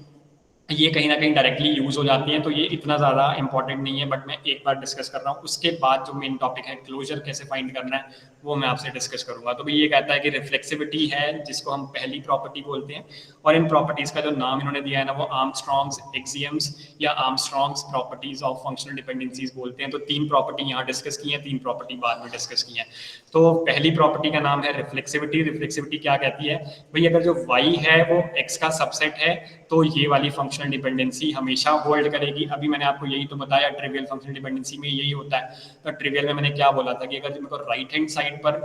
ये कहीं ना कहीं डायरेक्टली यूज हो जाती हैं, तो ये इतना ज़्यादा इंपॉर्टेंट नहीं है, बट मैं एक बार डिस्कस कर रहा हूँ। उसके बाद जो मेन टॉपिक है क्लोजर कैसे फाइंड करना है वो मैं आपसे डिस्कस करूंगा। तो भाई ये कहता है कि रिफ्लेक्सिविटी है जिसको हम पहली प्रॉपर्टी बोलते हैं, और इन प्रॉपर्टीज का जो नाम इन्होंने दिया है ना वो आर्मस्ट्रॉन्ग्स एक्सियम्स या आर्मस्ट्रॉन्ग्स प्रॉपर्टीज ऑफ फंक्शनल डिपेंडेंसीज बोलते हैं। तो 3 प्रॉपर्टी यहाँ डिस्कस की हैं, 3 प्रॉपर्टी बाद में डिस्कस की हैं। तो पहली प्रॉपर्टी का नाम है रिफ्लेक्सिविटी। रिफ्लेक्सिविटी क्या कहती है भाई, अगर जो y है वो x का सबसेट है तो ये वाली फंक्शनल डिपेंडेंसी हमेशा होल्ड करेगी। अभी मैंने आपको यही तो बताया, ट्रिवियल फंक्शनल डिपेंडेंसी में यही होता है। तो ट्रिवियल में मैंने क्या बोला था कि अगर मेरे को राइट हैंड साइड पर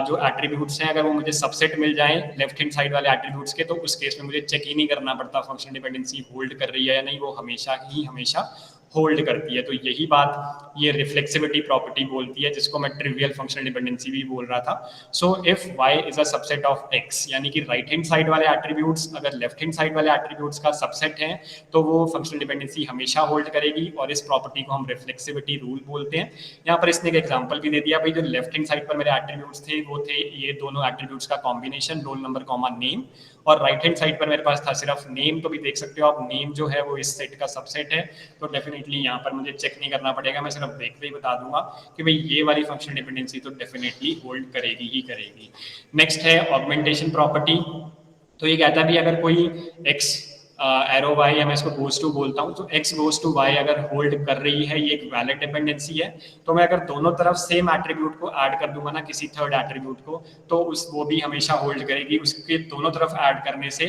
जो एट्रीब्यूट्स हैं अगर वो मुझे सबसेट मिल जाए लेफ्ट हैंड साइड वाले एट्रीब्यूट्स के, तो उस केस में मुझे चेक ही नहीं करना पड़ता फंक्शनल डिपेंडेंसी होल्ड कर रही है या नहीं, वो हमेशा होल्ड करती है। तो यही बात ये रिफ्लेक्सिविटी प्रॉपर्टी बोलती है, जिसको मैं ट्रिवियल फंक्शनल डिपेंडेंसी भी बोल रहा था। So if y is a subset of x, यानी कि राइट हैंड साइड वाले एट्रीब्यूट्स अगर लेफ्ट हैंड साइड वाले एट्रीब्यूट्स का सबसेट है तो वो फंक्शनल डिपेंडेंसी हमेशा होल्ड करेगी, और इस प्रॉपर्टी को हम रिफ्लेक्सिविटी रूल बोलते हैं। यहाँ पर इसने एक एग्जांपल भी दे दिया भाई, जो लेफ्ट हैंड साइड पर मेरे एट्रीब्यूट्स थे वो थे ये दोनों एट्रीब्यूट्स का combination, roll number comma name, और राइट हैंड साइड पर मेरे पास था सिर्फ नेम। तो भी देख सकते हो आप, नेम जो है वो इस सेट का सबसेट है, तो डेफिनेटली यहाँ पर मुझे चेक नहीं करना पड़ेगा, मैं सिर्फ देखते ही बता दूंगा कि भाई ये वाली फंक्शनल डिपेंडेंसी तो डेफिनेटली होल्ड करेगी ही करेगी। नेक्स्ट है ऑगमेंटेशन प्रॉपर्टी। तो ये कहता है भी अगर कोई x एरो y, या मैं इसको गोज टू बोलता हूँ, तो x गोज टू y अगर होल्ड कर रही है, ये एक वैलिड डिपेंडेंसी है। तो मैं अगर दोनों तरफ सेम एट्रीब्यूट को ऐड कर दूंगा ना किसी थर्ड एट्रीब्यूट को, तो वो भी हमेशा होल्ड करेगी। उसके दोनों तरफ ऐड करने से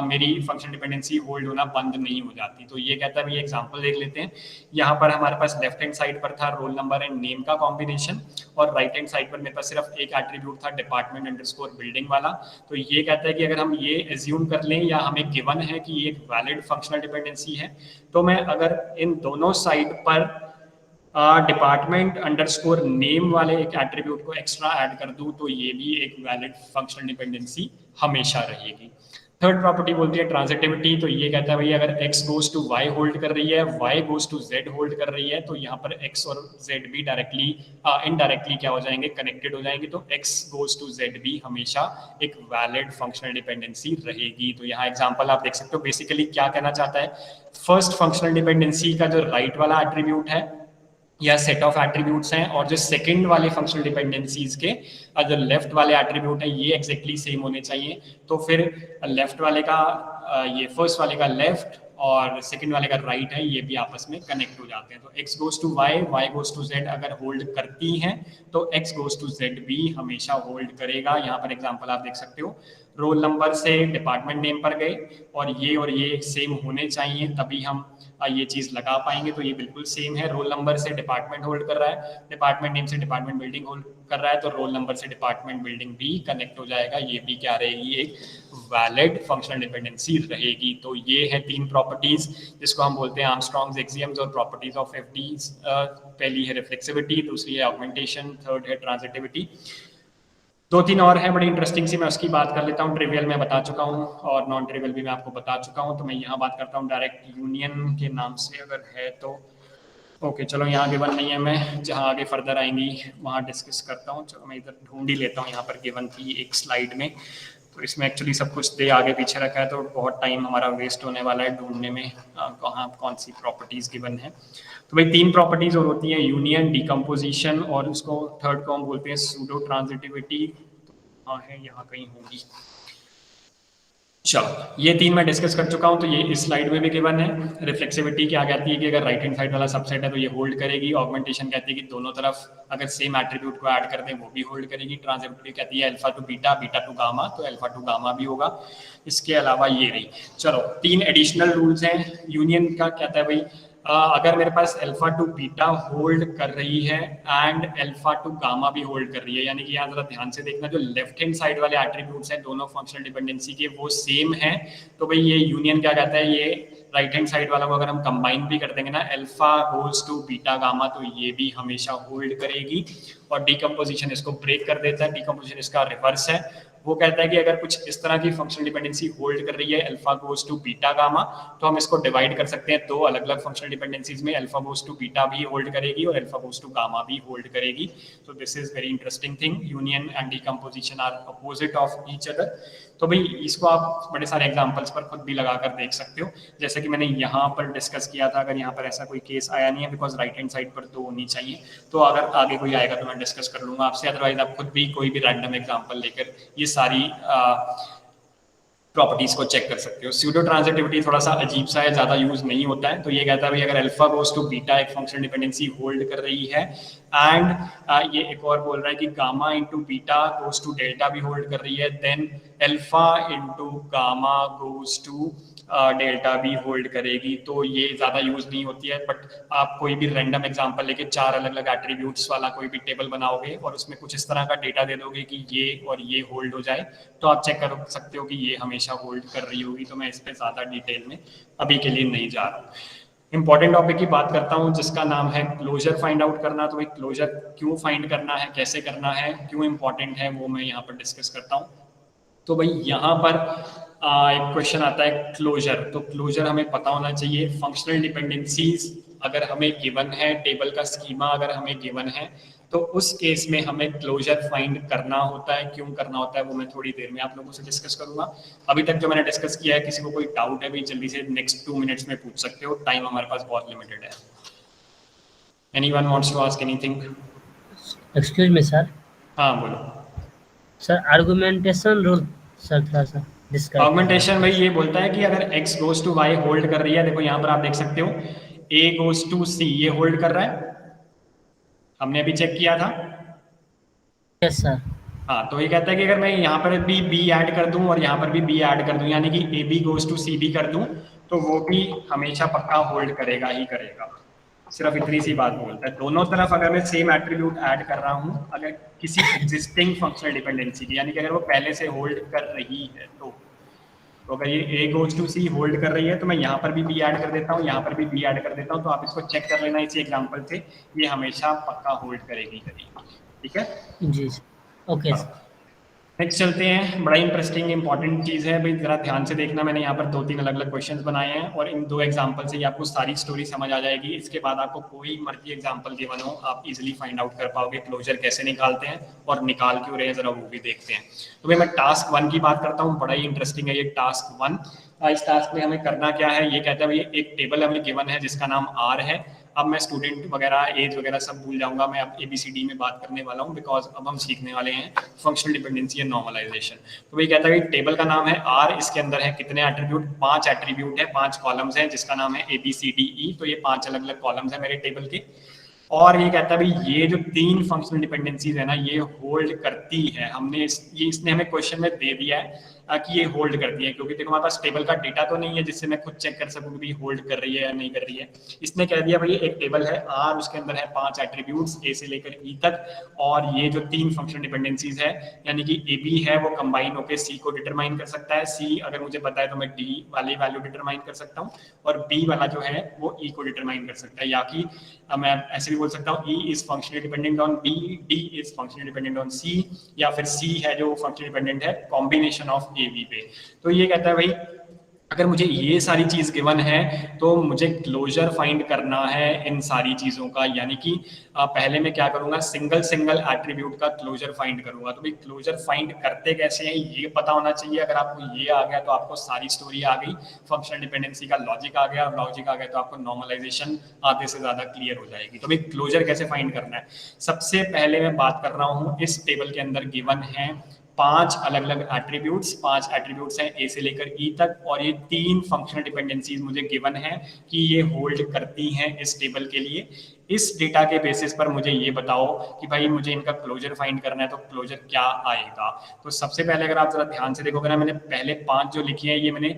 मेरी फंक्शन डिपेंडेंसी होल्ड होना बंद नहीं हो जाती। तो ये कहता है, ये एग्जाम्पल देख लेते हैं। यहाँ पर हमारे पास लेफ्ट हैंड साइड पर था रोल नंबर एंड नेम का कॉम्बिनेशन, और राइट हैंड साइड पर मेरे पास सिर्फ एक एट्रीब्यूट था डिपार्टमेंट अंडरस्कोर बिल्डिंग वाला। तो ये कहता है कि अगर हम ये एज्यूम कर लें या हमें गिवन है कि ये एक वैलिड फंक्शनल डिपेंडेंसी है, तो मैं अगर इन दोनों साइड पर डिपार्टमेंट अंडरस्कोर नेम वाले एक एट्रीब्यूट को एक्स्ट्रा ऐड कर दूं, तो ये भी एक वैलिड फंक्शनल डिपेंडेंसी हमेशा रहेगी। थर्ड प्रॉपर्टी बोलती है ट्रांजिटिविटी। तो ये कहता है भाई अगर x goes to y hold कर रही है, y goes to z hold कर रही है, तो यहाँ पर x और z भी डायरेक्टली इनडायरेक्टली क्या हो जाएंगे, कनेक्टेड हो जाएंगे। तो x गोज टू z भी हमेशा एक वैलिड फंक्शनल डिपेंडेंसी रहेगी। तो यहाँ एग्जांपल आप देख सकते हो, बेसिकली क्या कहना चाहता है, फर्स्ट फंक्शनल डिपेंडेंसी का जो राइट वाला एट्रीब्यूट है या सेट ऑफ एट्रीब्यूट्स हैं, और जो सेकंड वाले फंक्शनल डिपेंडेंसीज के जो लेफ्ट वाले एट्रीब्यूट हैं ये एग्जैक्टली सेम होने चाहिए। तो फिर लेफ्ट वाले का ये फर्स्ट वाले का लेफ्ट और सेकंड वाले का राइट है, ये भी आपस में कनेक्ट हो जाते हैं। तो x goes to y, y goes to z अगर होल्ड करती हैं तो x गोज टू z भी हमेशा होल्ड करेगा। यहाँ पर एग्जांपल आप देख सकते हो, रोल नंबर से डिपार्टमेंट नेम पर गए और ये सेम होने चाहिए, तभी हम ये चीज लगा पाएंगे। तो ये बिल्कुल सेम है, रोल नंबर से डिपार्टमेंट होल्ड कर रहा है, डिपार्टमेंट नेम से डिपार्टमेंट बिल्डिंग होल्ड कर रहा है, तो रोल नंबर से डिपार्टमेंट बिल्डिंग भी कनेक्ट हो जाएगा। ये भी क्या रहेगी, एक वैलिड फंक्शनल डिपेंडेंसी रहेगी। तो ये है 3 प्रॉपर्टीज जिसको हम बोलते हैं आर्मस्ट्रॉन्ग्स एक्सियम्स और प्रॉपर्टीज ऑफ एफडीज। पहली है रिफ्लेक्सिविटी, दूसरी है ऑगमेंटेशन, थर्ड है ट्रांजिटिविटी। 2-3 और है बड़ी इंटरेस्टिंग सी, मैं उसकी बात कर लेता हूँ। ट्रिवियल मैं बता चुका हूँ और नॉन ट्रिवियल भी मैं आपको बता चुका हूँ। तो मैं यहाँ बात करता हूँ डायरेक्ट यूनियन के नाम से अगर है तो। ओके चलो, यहाँ गिवन नहीं है, मैं जहाँ आगे फर्दर आएंगी वहाँ डिस्कस करता हूँ। चलो मैं इधर ढूंढ ही लेता हूँ, यहाँ पर गिवन थी एक स्लाइड में। तो इसमें एक्चुअली सब कुछ दे आगे पीछे रखा है, तो बहुत टाइम हमारा वेस्ट होने वाला है ढूंढने में कहाँ कौन सी प्रॉपर्टीज गिवन है। तो भाई 3 प्रॉपर्टीज और होती है, यूनियन, डिकम्पोजिशन और उसको थर्ड को हम बोलते हैं सूडो ट्रांजिटिविटी। तो हाँ है, यहाँ कहीं होगी। चलो ये 3 मैं डिस्कस कर चुका हूँ, तो ये इस स्लाइड में भी गिवन है। रिफ्लेक्सिविटी क्या कहती है कि अगर राइट हैंड साइड वाला सबसेट है तो ये होल्ड करेगी। ऑगमेंटेशन कहती है कि दोनों तरफ अगर सेम एट्रीब्यूट को ऐड कर दें वो भी होल्ड करेगी। ट्रांजिटिविटी कहती है alpha two beta, beta two gamma, तो अल्फा टू गामा भी होगा। इसके अलावा ये रही। चलो 3 एडिशनल रूल्स हैं। यूनियन का कहता है भाई अगर मेरे पास अल्फा टू बीटा होल्ड कर रही है एंड अल्फा टू गामा भी होल्ड कर रही है, यानी कि यहाँ जरा ध्यान से देखना, जो लेफ्ट हैंड साइड वाले एट्रीब्यूट्स हैं दोनों फंक्शनल डिपेंडेंसी के वो सेम हैं, तो भाई ये यूनियन क्या कहता है, ये राइट हैंड साइड वाला को अगर हम कंबाइन भी कर देंगे ना, alpha goes to beta gamma, तो ये भी हमेशा होल्ड करेगी। और डिकम्पोजिशन इसको ब्रेक कर देता है। डिकम्पोजिशन इसका रिवर्स है, वो कहता है कि अगर कुछ इस तरह की फंक्शनल डिपेंडेंसी होल्ड कर रही है alpha goes to beta gamma, तो हम इसको डिवाइड कर सकते हैं 2 अलग अलग फंक्शनल डिपेंडेंसीज में। अल्फा गोज टू बीटा भी होल्ड करेगी और अल्फा गोज टू गामा भी होल्ड करेगी। तो this is very interesting thing. Union and decomposition are opposite of each other. तो भाई इसको आप बड़े सारे एग्जांपल्स पर खुद भी लगाकर देख सकते हो, जैसे कि मैंने यहाँ पर डिस्कस किया था। अगर यहाँ पर ऐसा कोई केस आया नहीं है, बिकॉज राइट हैंड साइड पर 2 होनी चाहिए, तो अगर आगे कोई आएगा तो मैं डिस्कस कर लूंगा आपसे। अदरवाइज आप खुद भी कोई भी रैंडम एग्जांपल लेकर ये सारी प्रॉपर्टीज को चेक कर सकते हो। स्यूडो ट्रांजिटिविटी थोड़ा सा अजीब सा है, ज्यादा यूज नहीं होता है। तो ये कहता है भाई अगर अल्फा गोज टू बीटा एक फंक्शनल डिपेंडेंसी होल्ड कर रही है एंड ये एक और बोल रहा है कि gamma into beta goes to delta भी होल्ड कर रही है, then alpha into gamma goes to delta भी होल्ड करेगी। तो ये ज्यादा यूज नहीं होती है, बट आप कोई भी रैंडम एग्जांपल लेके 4 अलग अलग एट्रीब्यूट्स वाला कोई भी टेबल बनाओगे और उसमें कुछ इस तरह का डेटा दे दोगे कि ये और ये होल्ड हो जाए, तो आप चेक कर सकते हो कि ये हमेशा होल्ड कर रही होगी। तो मैं इस पर ज्यादा डिटेल में अभी के लिए नहीं जा रहा हूँ। इंपॉर्टेंट टॉपिक की बात करता हूँ जिसका नाम है क्लोजर फाइंड आउट करना। तो भाई क्लोजर क्यों फाइंड करना है, कैसे करना है, क्यों इंपॉर्टेंट है, वो मैं यहाँ पर डिस्कस करता हूँ। तो भाई यहाँ पर एक क्वेश्चन आता है क्लोजर। तो क्लोजर हमें पता होना चाहिए। फंक्शनल डिपेंडेंसीज अगर हमें गिवन है, टेबल का स्कीमा अगर हमें गिवन है, तो उस केस में हमें क्लोजर फाइंड करना होता है। क्यों करना होता है वो मैं थोड़ी देर में आप लोगों से डिस्कस करूंगा। अभी तक जो मैंने डिस्कस किया है, किसी को कोई डाउट है भी जल्दी से नेक्स्ट 2 मिनट्स में पूछ सकते हो, टाइम हमारे पास बहुत लिमिटेड है। Anyone wants to ask anything? Excuse me sir. हाँ बोलो सर आर्गुमेंटेशन रूल सर थोड़ा सा डिस्कस। ऑगमेंटेशन भाई ये बोलता है कि अगर x goes to y hold कर रही है, देखो यहाँ पर आप देख सकते हो a गोज टू c ये होल्ड कर रहा है, हमने अभी चेक किया था। Yes sir. हाँ, तो ये कहता है कि अगर मैं यहाँ पर भी b ऐड कर दूं और यहाँ पर भी b ऐड कर दूं, यानी कि a b goes to c b कर दूं, तो वो भी हमेशा पक्का होल्ड करेगा ही करेगा। सिर्फ इतनी सी बात बोलता है। दोनों तरफ अगर मैं सेम एट्रीब्यूट ऐड कर रहा हूँ अगर किसी एग्जिस्टिंग फंक्शनल डिपेंडेंसी की, यानी कि अगर वो पहले से होल्ड कर रही है, तो अगर ये a goes to c hold कर रही है तो मैं यहाँ पर भी b ऐड कर देता हूँ, यहाँ पर भी b ऐड कर देता हूँ। तो आप इसको चेक कर लेना इसी एग्जांपल से, ये हमेशा पक्का होल्ड करेगी। ठीक है जी ओके। नेक्स्ट चलते हैं। बड़ा इंटरेस्टिंग इंपॉर्टेंट चीज़ है भाई, जरा ध्यान से देखना। मैंने यहाँ पर 2-3 अलग अलग क्वेश्चंस बनाए हैं और इन 2 एग्जांपल से ही आपको सारी स्टोरी समझ आ जाएगी। इसके बाद आपको कोई मर्जी एग्जांपल गिवन हो, आप इजीली फाइंड आउट कर पाओगे क्लोजर कैसे निकालते हैं और निकाल क्यों रहे हैं, जरा वो भी देखते हैं। तो भाई मैं टास्क 1 की बात करता हूँ, बड़ा ही इंटरेस्टिंग है ये टास्क 1। इस टास्क में हमें करना क्या है, ये कहता है भाई एक टेबल हमें गिवन है जिसका नाम R है। अब मैं स्टूडेंट वगैरह एज वगैरह सब भूल जाऊंगा, मैं अब ABCD में बात करने वाला हूँ, बिकॉज अब हम सीखने वाले हैं फंक्शनल डिपेंडेंसी एंड नॉर्मलाइजेशन। तो वही कहता है कि टेबल का नाम है R, इसके अंदर है कितने एट्रीब्यूट, 5 एट्रीब्यूट है, 5 कॉलम्स हैं जिसका नाम है ABCDE। तो ये 5 अलग अलग कॉलम्स है मेरे टेबल के। और ये कहता है भाई ये जो 3 फंक्शनल डिपेंडेंसीज है ना, ये होल्ड करती है। हमने इसने हमें क्वेश्चन में दे दिया है कि ये होल्ड करती है, क्योंकि देखो हमारे पास टेबल का डेटा तो नहीं है जिससे मैं खुद चेक कर सकूं कि होल्ड कर रही है या नहीं कर रही है। इसने कह दिया भाई एक टेबल है R, उसके अंदर है 5 एट्रीब्यूट्स A से लेकर E तक, और ये जो 3 फंक्शनल डिपेंडेंसीज है, यानी कि AB है वो कंबाइन होकर C को डिटरमाइन कर सकता है। C अगर मुझे पता है तो मैं D वाली वैल्यू डिटरमाइन कर सकता हूँ, और B वाला जो है वो E को डिटरमाइन कर सकता है। या कि मैं ऐसे भी बोल सकता हूँ E is functionally dependent on B, D is functionally dependent on C, या फिर C है जो फंक्शनली डिपेंडेंट है कॉम्बिनेशन ऑफ AB पे। तो ये कहता है भाई अगर मुझे ये सारी चीज़ गिवन है तो मुझे क्लोजर फाइंड करना है इन सारी चीज़ों का, यानी कि पहले मैं क्या करूंगा, सिंगल सिंगल एट्रीब्यूट का क्लोजर फाइंड करूंगा। तो भाई क्लोजर फाइंड करते कैसे हैं ये पता होना चाहिए। अगर आपको ये आ गया तो आपको सारी स्टोरी आ गई, फंक्शनल डिपेंडेंसी का लॉजिक आ गया, और लॉजिक आ गया तो आपको नॉर्मलाइजेशन आधे से ज़्यादा क्लियर हो जाएगी। तो भाई क्लोजर कैसे फाइंड करना है, सबसे पहले मैं बात कर रहा हूँ, इस टेबल के अंदर गिवन है 5 अलग अलग एट्रीब्यूट्स, 5 एट्रीब्यूट्स हैं ए से लेकर ई तक, और ये 3 फंक्शनल डिपेंडेंसीज मुझे गिवन है कि ये होल्ड करती हैं इस टेबल के लिए। इस डेटा के बेसिस पर मुझे ये बताओ कि भाई मुझे इनका क्लोजर फाइंड करना है, तो क्लोजर क्या आएगा। तो सबसे पहले अगर आप जरा ध्यान से देखोगे ना, मैंने पहले 5 जो लिखे हैं ये मैंने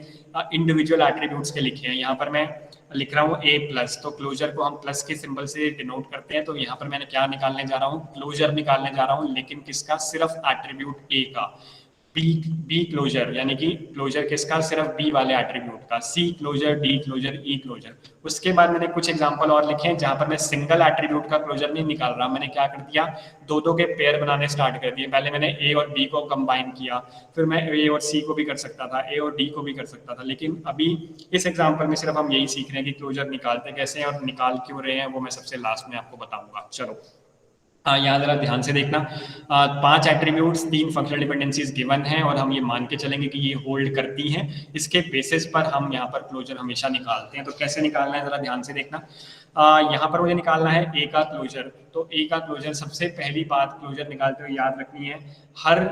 इंडिविजुअल एट्रीब्यूट्स के लिखे हैं। यहाँ पर मैं लिख रहा हूँ ए प्लस, तो क्लोजर को हम प्लस के सिंबल से डिनोट करते हैं। तो यहाँ पर मैंने क्या निकालने जा रहा हूँ, क्लोजर निकालने जा रहा हूँ, लेकिन किसका, सिर्फ एट्रीब्यूट ए का। बी क्लोजर यानी कि क्लोजर किसका, सिर्फ बी वाले एट्रीब्यूट का। सी क्लोजर, डी क्लोजर, ई क्लोजर। उसके बाद मैंने कुछ एग्जांपल और लिखे हैं जहां पर मैं सिंगल एट्रीब्यूट का क्लोजर नहीं निकाल रहा, मैंने क्या कर दिया, दो दो के पेयर बनाने स्टार्ट कर दिए। पहले मैंने ए और बी को कंबाइन किया, फिर मैं ए और सी को भी कर सकता था, ए और डी को भी कर सकता था, लेकिन अभी इस एग्जाम्पल में सिर्फ हम यही सीख रहे हैं कि क्लोजर निकालते कैसे हैं और निकाल क्यों रहे हैं, वो मैं सबसे लास्ट में आपको बताऊंगा। चलो यहाँ जरा ध्यान से देखना, 5 एट्रीब्यूट्स, 3 फंक्शनल डिपेंडेंसीज गिवन हैं, और हम ये मान के चलेंगे कि ये होल्ड करती हैं। इसके बेसिस पर हम यहाँ पर क्लोजर हमेशा निकालते हैं। तो कैसे निकालना है जरा ध्यान से देखना। यहाँ पर मुझे निकालना है ए का क्लोजर। तो ए का क्लोजर, सबसे पहली बात क्लोजर निकालते हुए याद रखनी है, हर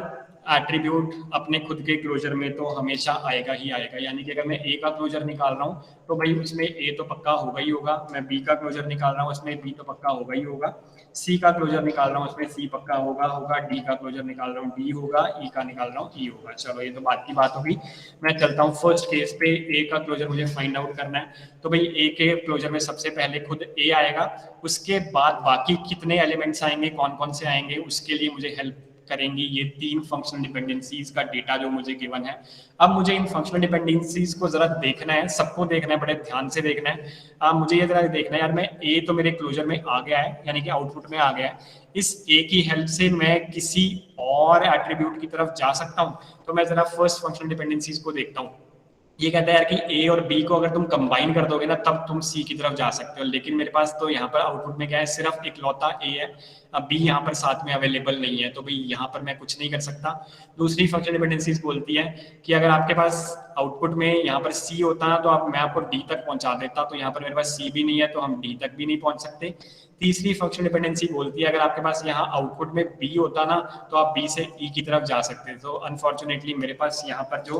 एट्रीब्यूट अपने खुद के क्लोजर में तो हमेशा आएगा ही आएगा। यानी कि अगर मैं ए का क्लोजर निकाल रहा हूँ तो भाई उसमें ए तो पक्का होगा ही होगा, मैं बी का क्लोजर निकाल रहा हूँ उसमें बी तो पक्का होगा ही होगा, सी का क्लोजर निकाल रहा हूँ उसमें सी पक्का होगा, डी का क्लोजर निकाल रहा हूँ डी होगा, ई का निकाल रहा हूँ ई होगा। चलो ये तो बात की बात होगी। मैं चलता हूँ फर्स्ट केस पे, ए का क्लोजर मुझे फाइंड आउट करना है। तो भाई ए के क्लोजर में सबसे पहले खुद ए आएगा, उसके बाद बाकी कितने एलिमेंट्स आएंगे, कौन कौन से आएंगे, उसके लिए मुझे हेल्प करेंगी ये 3 फंक्शनल डिपेंडेंसीज का डेटा जो मुझे गिवन है। अब मुझे इन फंक्शनल डिपेंडेंसीज को जरा देखना है, सबको देखना है, बड़े ध्यान से देखना है। मुझे ये जरा देखना है यार, मैं ए तो मेरे क्लोजर में आ गया है, यानी कि आउटपुट में आ गया है, इस ए की हेल्प से मैं किसी और एट्रीब्यूट की तरफ जा सकता हूँ। तो मैं जरा फर्स्ट फंक्शनल डिपेंडेंसीज को देखता हूँ। ये कहता है यार कि ए और बी को अगर तुम कंबाइन कर दोगे ना तब तुम सी की तरफ जा सकते हो, लेकिन मेरे पास तो यहाँ पर आउटपुट में क्या है, सिर्फ इकलौता ए है, अब बी यहाँ पर साथ में अवेलेबल नहीं है, तो भाई यहाँ पर मैं कुछ नहीं कर सकता। दूसरी फंक्शनल डिपेंडेंसीज बोलती है कि अगर आपके पास आउटपुट में यहाँ पर सी होता ना तो मैं आपको डी तक पहुंचा देता, तो यहाँ पर मेरे पास सी भी नहीं है तो हम डी तक भी नहीं पहुंच सकते। तीसरी फंक्शनल डिपेंडेंसी बोलती है अगर आपके पास यहाँ आउटपुट में बी होता ना तो आप बी से ई की तरफ जा सकते हैं। तो अनफॉर्चुनेटली मेरे पास यहाँ पर जो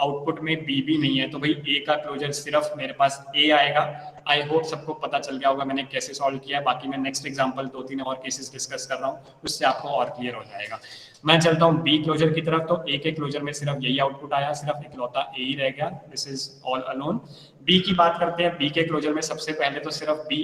आउटपुट में बी भी नहीं है, तो भाई ए का क्लोजर सिर्फ मेरे पास ए आएगा। आई होप सबको पता चल गया होगा मैंने कैसे सॉल्व किया है। बाकी मैं नेक्स्ट एग्जांपल 2-3 और केसेस डिस्कस कर रहा हूँ, उससे आपको और क्लियर हो जाएगा। मैं चलता हूँ बी क्लोजर की तरफ। तो ए के क्लोजर में सिर्फ यही आउटपुट आया, सिर्फ इकलौता ए ही रह गया, this is all alone. B की बात करते हैं। बी के क्लोजर में सबसे पहले तो सिर्फ बी,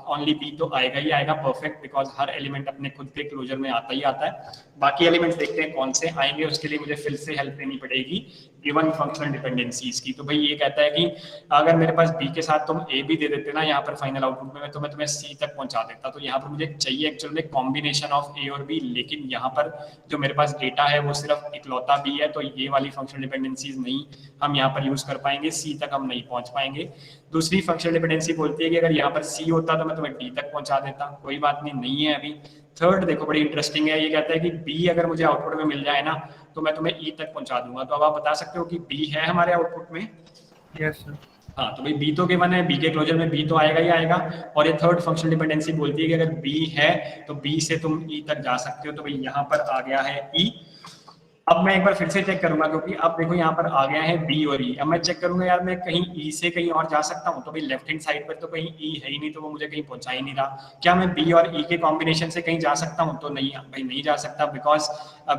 ओनली बी तो आएगा ही आएगा, परफेक्ट, बिकॉज हर एलिमेंट अपने खुद के क्लोजर में आता ही आता है। बाकी एलिमेंट्स देखते हैं कौन से आएंगे, उसके लिए मुझे फिर से हेल्प लेनी पड़ेगी गिवन फंक्शनल डिपेंडेंसीज की। तो भाई ये कहता है कि अगर मेरे पास बी के साथ तुम ए भी दे देते ना यहाँ पर फाइनल आउटपुट में, तो मैं तुम्हें सी तक पहुंचा देता। तो यहाँ पर मुझे चाहिए एक्चुअल में कॉम्बिनेशन ऑफ ए और बी, लेकिन यहाँ पर जो मेरे पास डेटा है वो सिर्फ इकलौता बी है, तो ये वाली फंक्शनल डिपेंडेंसीज नहीं हम यहाँ पर यूज कर पाएंगे, सी तक हम नहीं पहुंच पाएंगे। दूसरी फंक्शनल डिपेंडेंसी बोलती है कि अगर यहाँ पर सी होता तो मैं तुम्हें डी तक पहुंचा देता, कोई बात नहीं है अभी। थर्ड देखो बड़ी इंटरेस्टिंग है, ये कहता है कि बी अगर मुझे आउटपुट में मिल जाए ना तो मैं तुम्हें ई तक पहुंचा दूंगा। तो अब आप बता सकते हो कि बी है हमारे आउटपुट में? Yes sir. हाँ, तो भाई बी तो गिवन है, बी के क्लोजर में बी तो आएगा ही आएगा। और ये थर्ड फंक्शनल डिपेंडेंसी बोलती है कि अगर बी है तो बी से तुम ई तक जा सकते हो। तो भाई यहाँ पर आ गया है ई। अब मैं एक बार फिर से चेक करूंगा, क्योंकि अब देखो यहाँ पर आ गया है बी और ई। अब मैं चेक करूंगा यार मैं कहीं ई से कहीं और जा सकता हूँ, तो भाई लेफ्ट हैंड साइड पर तो कहीं ई है ही नहीं, तो वो मुझे कहीं पहुंचा ही नहीं रहा। क्या मैं बी और ई के कॉम्बिनेशन से कहीं जा सकता हूँ? तो नहीं भाई, नहीं जा सकता, बिकॉज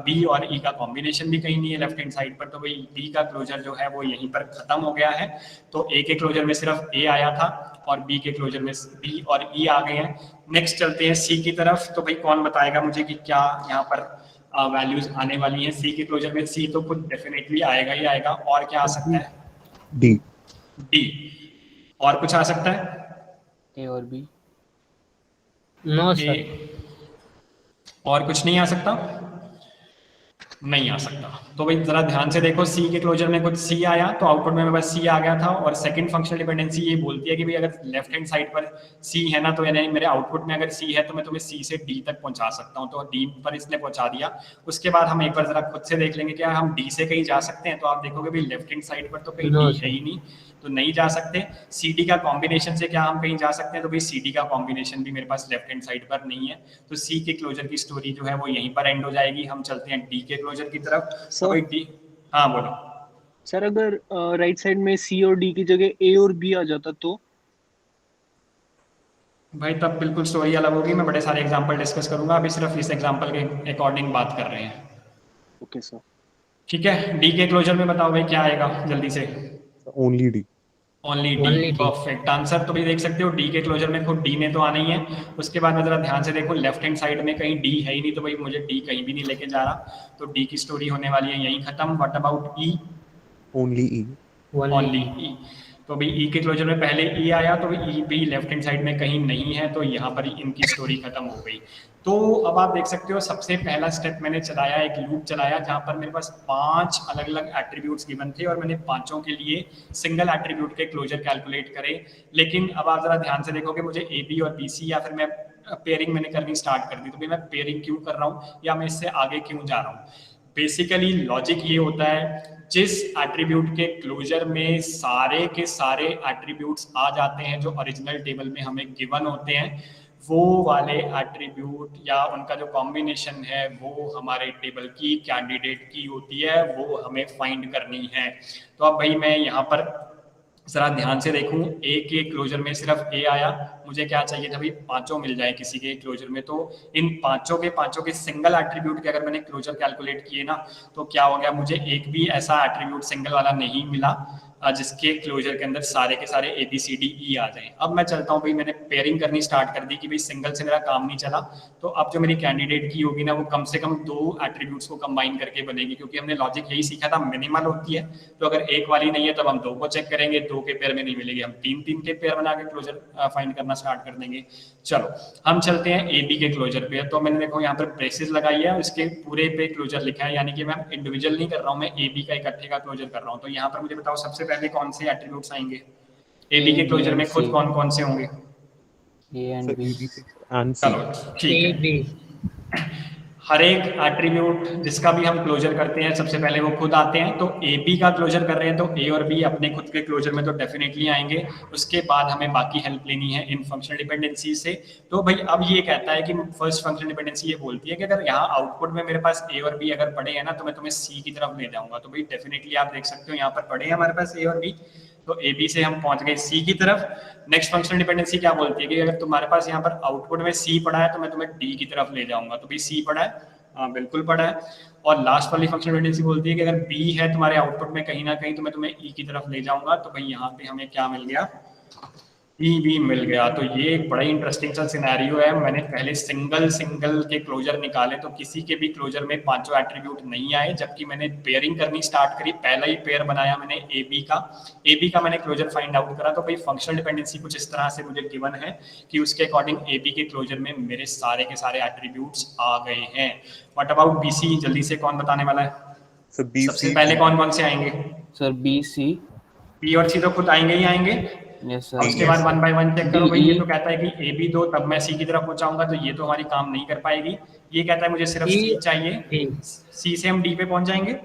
बी और ई का कॉम्बिनेशन भी कहीं नहीं है लेफ्ट हैंड साइड पर। तो भाई बी का क्लोजर जो है वो यहीं पर खत्म हो गया है। तो ए के क्लोजर में सिर्फ ए आया था और बी के क्लोजर में बी और ई आ गए हैं। नेक्स्ट चलते हैं सी की तरफ। तो भाई कौन बताएगा मुझे कि क्या यहाँ पर वैल्यूज आने वाली हैं सी के क्लोजर में? सी तो खुद डेफिनेटली आएगा ही आएगा। और क्या आ सकता है? डी। डी। और कुछ आ सकता है? ए और बी। नो ए, सर। और कुछ नहीं आ सकता? नहीं आ सकता। तो भाई जरा ध्यान से देखो, सी के क्लोजर में कुछ सी आया तो आउटपुट में मेरे पास सी आ गया था, और सेकंड फंक्शनल डिपेंडेंसी ये बोलती है कि भाई अगर लेफ्ट हैंड साइड पर सी है ना, तो यानी मेरे आउटपुट में अगर सी है तो मैं तुम्हें सी से डी तक पहुंचा सकता हूँ। तो डी पर इसने पहुंचा दिया। उसके बाद हम एक बार जरा खुद से देख लेंगे क्या हम डी से कहीं जा सकते हैं। तो आप देखोगे भाई लेफ्ट हैंड साइड पर तो कहीं No, डी है ही नहीं, तो नहीं जा सकते। सी डी का कॉम्बिनेशन से क्या हम कहीं जा सकते हैं? तो भाई सी डी का कॉम्बिनेशन भी मेरे पास लेफ्ट हैंड साइड पर नहीं है। तो सी के क्लोजर की स्टोरी जो है वो यहीं पर एंड हो जाएगी। हम चलते हैं डी के क्लोजर की तरफ। तो भाई डी, हाँ बोलो। सर अगर राइट साइड में सी और डी की जगह ए और बी आ जाता तो? भाई तब बिल्कुल स्टोरी अलग होगी। मैं बड़े सारे एग्जांपल डिस्कस करूंगा, अभी सिर्फ इस एग्जांपल के अकॉर्डिंग बात कर रहे हैं। Okay sir. ठीक है, डी के क्लोजर में बताओ भाई क्या आएगा जल्दी से। Only D. Only Only D, D। Perfect answer. तो भी देख सकते हो डी के क्लोजर में खुद डी ने तो आना ही है। उसके बाद मैं जरा ध्यान से देखो, लेफ्ट हैंड साइड में कहीं डी है ही नहीं, तो भाई मुझे डी कहीं भी नहीं लेके जा रहा। तो डी की स्टोरी होने वाली है यहीं खत्म। What about E? Only E. Only E. तो भाई ई के क्लोजर में पहले ई आया, तो ई भी लेफ्ट हैंड साइड में कहीं नहीं है, तो यहाँ पर इनकी स्टोरी खत्म हो गई। तो अब आप देख सकते हो सबसे पहला स्टेप मैंने चलाया, एक लूप चलाया जहाँ पर मेरे पास 5 अलग अलग एट्रीब्यूट्स गिवन थे और मैंने पांचों के लिए सिंगल एट्रीब्यूट के क्लोजर कैलकुलेट करे। लेकिन अब आप जरा ध्यान से देखोगे, मुझे ए बी और बी सी या फिर मैं पेयरिंग मैंने करनी स्टार्ट कर दी। तो भाई मैं पेयरिंग क्यों कर रहा हूँ या मैं इससे आगे क्यों जा रहा हूँ? बेसिकली लॉजिक ये होता है, जिस एट्रीब्यूट के क्लोजर में सारे के सारे एट्रीब्यूट्स आ जाते हैं जो ओरिजिनल टेबल में हमें गिवन होते हैं, वो वाले एट्रीब्यूट या उनका जो कॉम्बिनेशन है वो हमारे टेबल की कैंडिडेट की होती है, वो हमें फाइंड करनी है। तो अब भाई मैं यहाँ पर जरा ध्यान से देखूं, ए के क्लोजर में सिर्फ ए आया, मुझे क्या चाहिए था भाई पांचों मिल जाए किसी के क्लोजर में। तो इन पांचों के सिंगल एट्रीब्यूट के अगर मैंने क्लोजर कैलकुलेट किए ना, तो क्या हो गया, मुझे एक भी ऐसा एट्रीब्यूट सिंगल वाला नहीं मिला जिसके क्लोजर के अंदर सारे के सारे A B C D E आ जाएं। अब मैं चलता हूँ भाई, मैंने पेयरिंग करनी स्टार्ट कर दी कि भाई सिंगल से मेरा काम नहीं चला, तो अब जो मेरी कैंडिडेट की होगी ना वो कम से कम 2 एट्रीब्यूट्स को कंबाइन करके बनेगी, क्योंकि हमने लॉजिक यही सीखा था मिनिमल होती है। तो अगर एक वाली नहीं है तब हम 2 को चेक करेंगे, 2 के पेयर में नहीं मिलेगी हम 3 के पेयर बना के क्लोजर फाइंड करना स्टार्ट कर देंगे। चलो हम चलते हैं ए बी के क्लोजर पे। तो मैंने देखो यहाँ पर ब्रेसेस लगाई है, इसके पूरे पे क्लोजर लिखा है, यानी कि मैं इंडिविजुअल नहीं कर रहा हूँ, मैं ए बी का इकट्ठे का क्लोजर कर रहा हूँ। तो यहाँ पर मुझे बताओ सबसे पहले कौन से एट्रीब्यूट्स आएंगे ए बी के क्लोजर में, खुद कौन कौन से होंगे? A and B. चलो ठीक है, A B। हर एक एट्रीब्यूट जिसका भी हम क्लोजर करते हैं सबसे पहले वो खुद आते हैं। तो ए बी का क्लोजर कर रहे हैं तो ए और बी अपने खुद के क्लोजर में तो डेफिनेटली आएंगे। उसके बाद हमें बाकी हेल्प लेनी है इन फंक्शनल डिपेंडेंसी से। तो भाई अब ये कहता है कि फर्स्ट फंक्शनल डिपेंडेंसी ये बोलती है कि अगर यहाँ आउटपुट में मेरे पास ए और बी अगर पड़े हैं ना, तो मैं तुम्हें सी की तरफ ले जाऊंगा। तो भाई डेफिनेटली आप देख सकते हो यहाँ पर पड़े हैं हमारे पास ए और बी, तो ए बी से हम पहुंच गए सी की तरफ। नेक्स्ट फंक्शनल डिपेंडेंसी क्या बोलती है कि अगर तुम्हारे पास यहाँ पर आउटपुट में सी पड़ा है तो मैं तुम्हें डी की तरफ ले जाऊंगा। तो भाई सी पड़ा है, हाँ बिल्कुल पड़ा है। और लास्ट वाली फंक्शनल डिपेंडेंसी बोलती है कि अगर बी है तुम्हारे आउटपुट में कहीं ना कहीं तो मैं तुम्हें ई की तरफ ले जाऊंगा। तो भाई यहाँ पे हमें क्या मिल गया, ई भी मिल गया। तो ये एक बड़ा इंटरेस्टिंग सा सिनेरियो है। मैंने पहले सिंगल के क्लोजर निकाले तो किसी के भी क्लोजर में पांचों एट्रीब्यूट नहीं आए, जबकि मैंने पेयरिंग करनी स्टार्ट करी, पहला ही पेयर बनाया मैंने ए बी का मैंने क्लोजर फाइंड आउट करा। तो भाई फंक्शनल डिपेंडेंसी कुछ इस तरह से मुझे गिवन है कि उसके अकॉर्डिंग ए बी के क्लोजर में मेरे सारे के सारे एट्रीब्यूट्स आ गए हैं। व्हाट अबाउट बी सी, जल्दी से कौन बताने वाला है? सबसे पहले कौन कौन से आएंगे? Sir B C. बी और सी तो खुद आएंगे ही आएंगे। Yes sir. उसके बाद 1 बाय 1 चेक करो भाई। ये तो कहता है कि ए बी दो तब मैं सी की तरफ पहुंचाऊंगा, तो ये तो हमारी काम नहीं कर पाएगी। ये कहता है मुझे सिर्फ सी चाहिए, सी से हम डी पे पहुंच जाएंगे।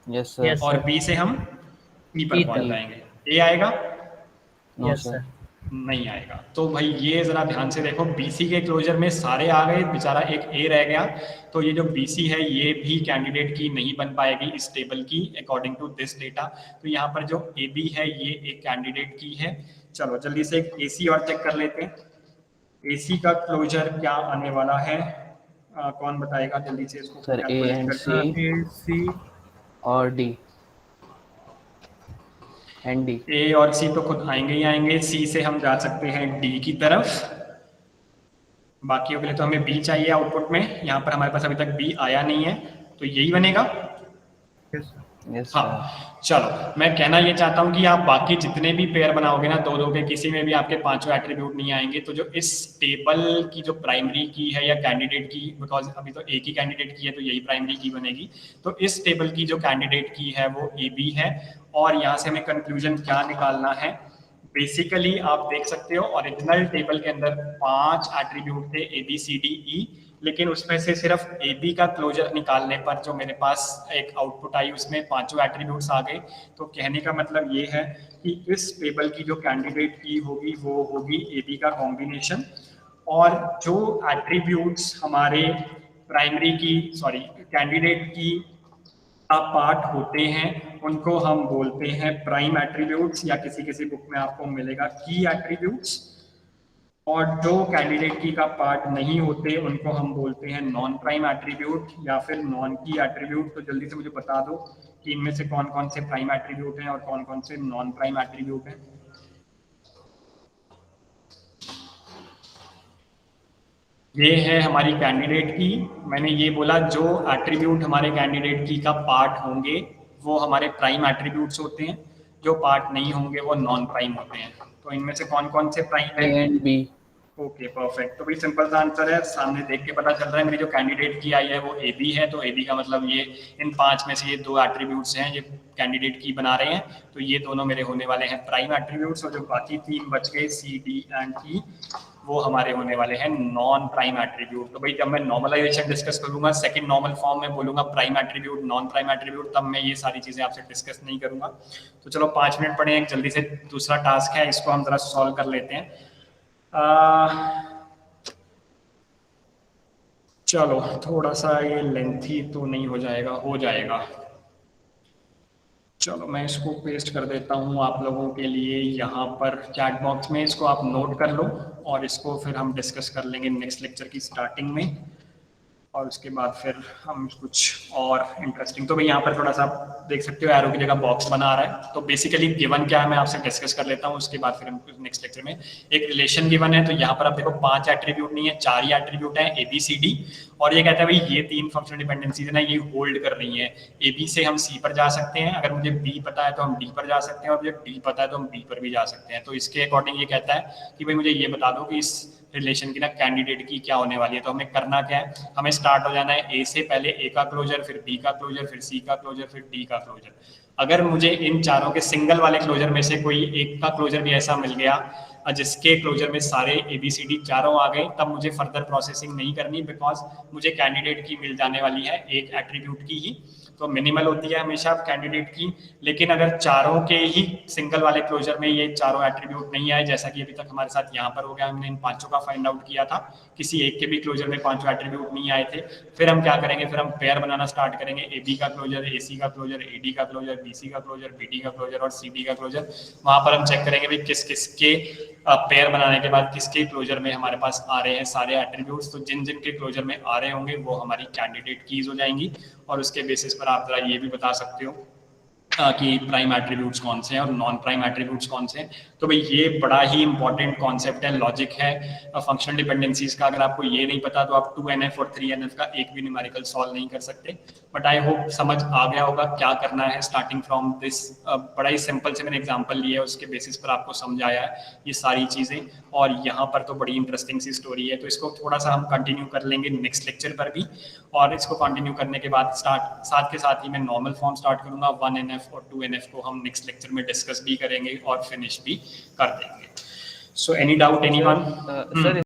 Yes sir. और बी से हम ई पर पहुंच जाएंगे। ए आएगा? Yes sir. नहीं आएगा। तो भाई ये जरा ध्यान से देखो, बीसी के क्लोजर में सारे आ गए, बेचारा एक ए रह गया। तो ये जो बीसी है ये भी कैंडिडेट की नहीं बन पाएगी इस टेबल की अकॉर्डिंग टू दिस डेटा। तो यहाँ पर जो ए बी है ये एक कैंडिडेट की है। चलो जल्दी से एक एसी और चेक कर लेते हैं। एसी का क्लोजर क्या आने वाला है, कौन बताएगा जल्दी से इसको? सर ए एंड सी और डी एंड डी। ए और सी तो खुद आएंगे ही आएंगे। सी से हम जा सकते हैं डी की तरफ। बाकियों के लिए तो हमें बी चाहिए आउटपुट में। यहाँ पर हमारे पास अभी तक बी आया नहीं है, तो यही बनेगा। Yes, sir. Yes, हाँ, चलो मैं कहना ये चाहता हूँ कि आप बाकी जितने भी पेयर बनाओगे ना, दो दो के, किसी में भी आपके पांचों एट्रीब्यूट नहीं आएंगे। तो जो इस टेबल की जो प्राइमरी की है या कैंडिडेट की, बिकॉज अभी तो एक ही कैंडिडेट की है तो यही प्राइमरी की बनेगी, तो इस टेबल की जो कैंडिडेट की है वो ए बी है। और यहाँ से हमें कंक्लूजन क्या निकालना है, बेसिकली आप देख सकते हो ओरिजिनल टेबल के अंदर 5 एट्रीब्यूट थे A B C D E, लेकिन उसमें से सिर्फ ए बी का क्लोजर निकालने पर जो मेरे पास एक आउटपुट आई उसमें पांचों एट्रीब्यूट्स आ गए। तो कहने का मतलब ये है कि इस टेबल की जो कैंडिडेट की होगी वो होगी ए बी का कॉम्बिनेशन, और जो एट्रीब्यूट्स हमारे प्राइमरी की कैंडिडेट की पार्ट होते हैं उनको हम बोलते हैं प्राइम एट्रीब्यूट्स, या किसी किसी बुक में आपको मिलेगा की एट्रीब्यूट्स। और जो कैंडिडेट की का पार्ट नहीं होते उनको हम बोलते हैं नॉन प्राइम एट्रीब्यूट या फिर नॉन की एट्रीब्यूट। तो जल्दी से मुझे बता दो कि इनमें से कौन कौन से प्राइम एट्रीब्यूट हैं और कौन कौन से नॉन प्राइम एट्रीब्यूट हैं। ये है हमारी कैंडिडेट की। मैंने ये बोला जो एट्रीब्यूट हमारे कैंडिडेट की का पार्ट होंगे वो हमारे प्राइम एट्रीब्यूट्स होते हैं, जो पार्ट नहीं होंगे वो नॉन प्राइम होते हैं। तो इनमें से कौन कौन से प्राइम A है? and B. Okay, perfect. तो भाई सिंपल सा आंसर है, सामने देख के पता चल रहा है मेरी जो कैंडिडेट की आई है वो ए बी है। तो ए बी का मतलब ये इन 5 में से ये 2 एट्रीब्यूट्स हैं ये कैंडिडेट की बना रहे हैं, तो ये दोनों मेरे होने वाले हैं प्राइम एट्रीब्यूट्स। और जो बाकी 3 बच गए सी डी एंड ई वो हमारे होने वाले हैं नॉन प्राइम एट्रीब्यूट। तो भाई जब मैं नॉर्मलाइजेशन डिस्कस करूंगा, सेकंड नॉर्मल फॉर्म में बोलूंगा prime attribute non prime attribute, तब मैं ये सारी चीजें आपसे डिस्कस नहीं करूंगा। तो चलो 5 मिनट पड़े, एक जल्दी से दूसरा टास्क है, इसको हम जरा सॉल्व कर लेते हैं। चलो थोड़ा सा ये लेंथी तो नहीं हो जाएगा, हो जाएगा। चलो मैं इसको पेस्ट कर देता हूँ आप लोगों के लिए यहाँ पर चैट बॉक्स में, इसको आप नोट कर लो और इसको फिर हम डिस्कस कर लेंगे नेक्स्ट लेक्चर की स्टार्टिंग में, और उसके बाद फिर हम कुछ और इंटरेस्टिंग। तो भाई यहाँ पर थोड़ा सा देख सकते हो एरो की जगह बॉक्स बना आ रहा है। तो बेसिकली गिवन क्या है मैं आपसे डिस्कस कर लेता हूँ, उसके बाद फिर हम नेक्स्ट लेक्चर में एक रिलेशन गिवन है। तो यहाँ पर आप देखो 5 एट्रीब्यूट नहीं है, 4 ही एट्रीब्यूट है ए बी सी डी, और ये कहता है भाई ये 3 फंक्शनल डिपेंडेंसीज है ना ये होल्ड कर रही है। ए बी से हम सी पर जा सकते हैं, अगर मुझे बी पता है तो हम डी पर जा सकते हैं, और मुझे डी पता है तो हम बी पर भी जा सकते हैं। तो इसके अकॉर्डिंग ये कहता है कि भाई मुझे ये बता दो कि इस रिलेशन की ना कैंडिडेट की क्या होने वाली है। तो हमें करना क्या है, हमें स्टार्ट हो जाना है ए से, पहले ए का क्लोजर, फिर बी का क्लोजर, फिर सी का क्लोजर, फिर डी का क्लोजर। अगर मुझे इन चारों के सिंगल वाले क्लोजर में से कोई एक का क्लोजर भी ऐसा मिल गया जिसके क्लोजर में सारे ए बी सी डी चारों आ गए, तब मुझे फर्दर प्रोसेसिंग नहीं करनी, बिकॉज मुझे कैंडिडेट की मिल जाने वाली है एक एट्रीब्यूट की ही। तो मिनिमल होती है हमेशा कैंडिडेट की। लेकिन अगर चारों के ही सिंगल वाले क्लोजर में ये चारों एट्रीब्यूट नहीं आए, जैसा कि अभी तक हमारे साथ यहाँ पर हो गया, हमने इन 5 का फाइंड आउट किया था, किसी एक के भी क्लोजर में 5 एट्रीब्यूट नहीं आए थे, फिर हम क्या करेंगे, फिर हम पेयर बनाना स्टार्ट करेंगे, ए बी का क्लोजर, ए सी का क्लोजर, ए डी का क्लोजर, बी सी का क्लोजर, बी डी का क्लोजर और सी डी का क्लोजर। वहां पर हम चेक करेंगे भाई किस किस के पेयर बनाने के बाद किसके क्लोजर में हमारे पास आ रहे हैं सारे एट्रीब्यूट्स। तो जिन जिन के क्लोजर में आ रहे होंगे वो हमारी कैंडिडेट कीज हो जाएंगी, और उसके बेसिस पर आप जरा ये भी बता सकते हो कि प्राइम एट्रीब्यूट्स कौन से हैं और नॉन प्राइम एट्रीब्यूट्स कौन से हैं। तो भाई ये बड़ा ही इंपॉर्टेंट कॉन्सेप्ट है, लॉजिक है फंक्शनल डिपेंडेंसीज का। अगर आपको ये नहीं पता तो आप 2NF और 3NF का एक भी न्यूमेरिकल सॉल्व नहीं कर सकते। बट आई होप समझ आ गया होगा क्या करना है स्टार्टिंग फ्रॉम दिस। बड़ा ही सिंपल से मैंने एग्जांपल लिया है, उसके बेसिस पर आपको समझ आया है ये सारी चीज़ें, और यहाँ पर तो बड़ी इंटरेस्टिंग सी स्टोरी है। तो इसको थोड़ा सा हम कंटिन्यू कर लेंगे नेक्स्ट लेक्चर पर भी, और इसको कंटिन्यू करने के बाद साथ के साथ ही मैं नॉर्मल फॉर्म स्टार्ट करूँगा। 1NF और 2NF को हम नेक्स्ट लेक्चर में डिस्कस भी करेंगे और फिनिश भी कर देंगे। So any doubt anyone? Sir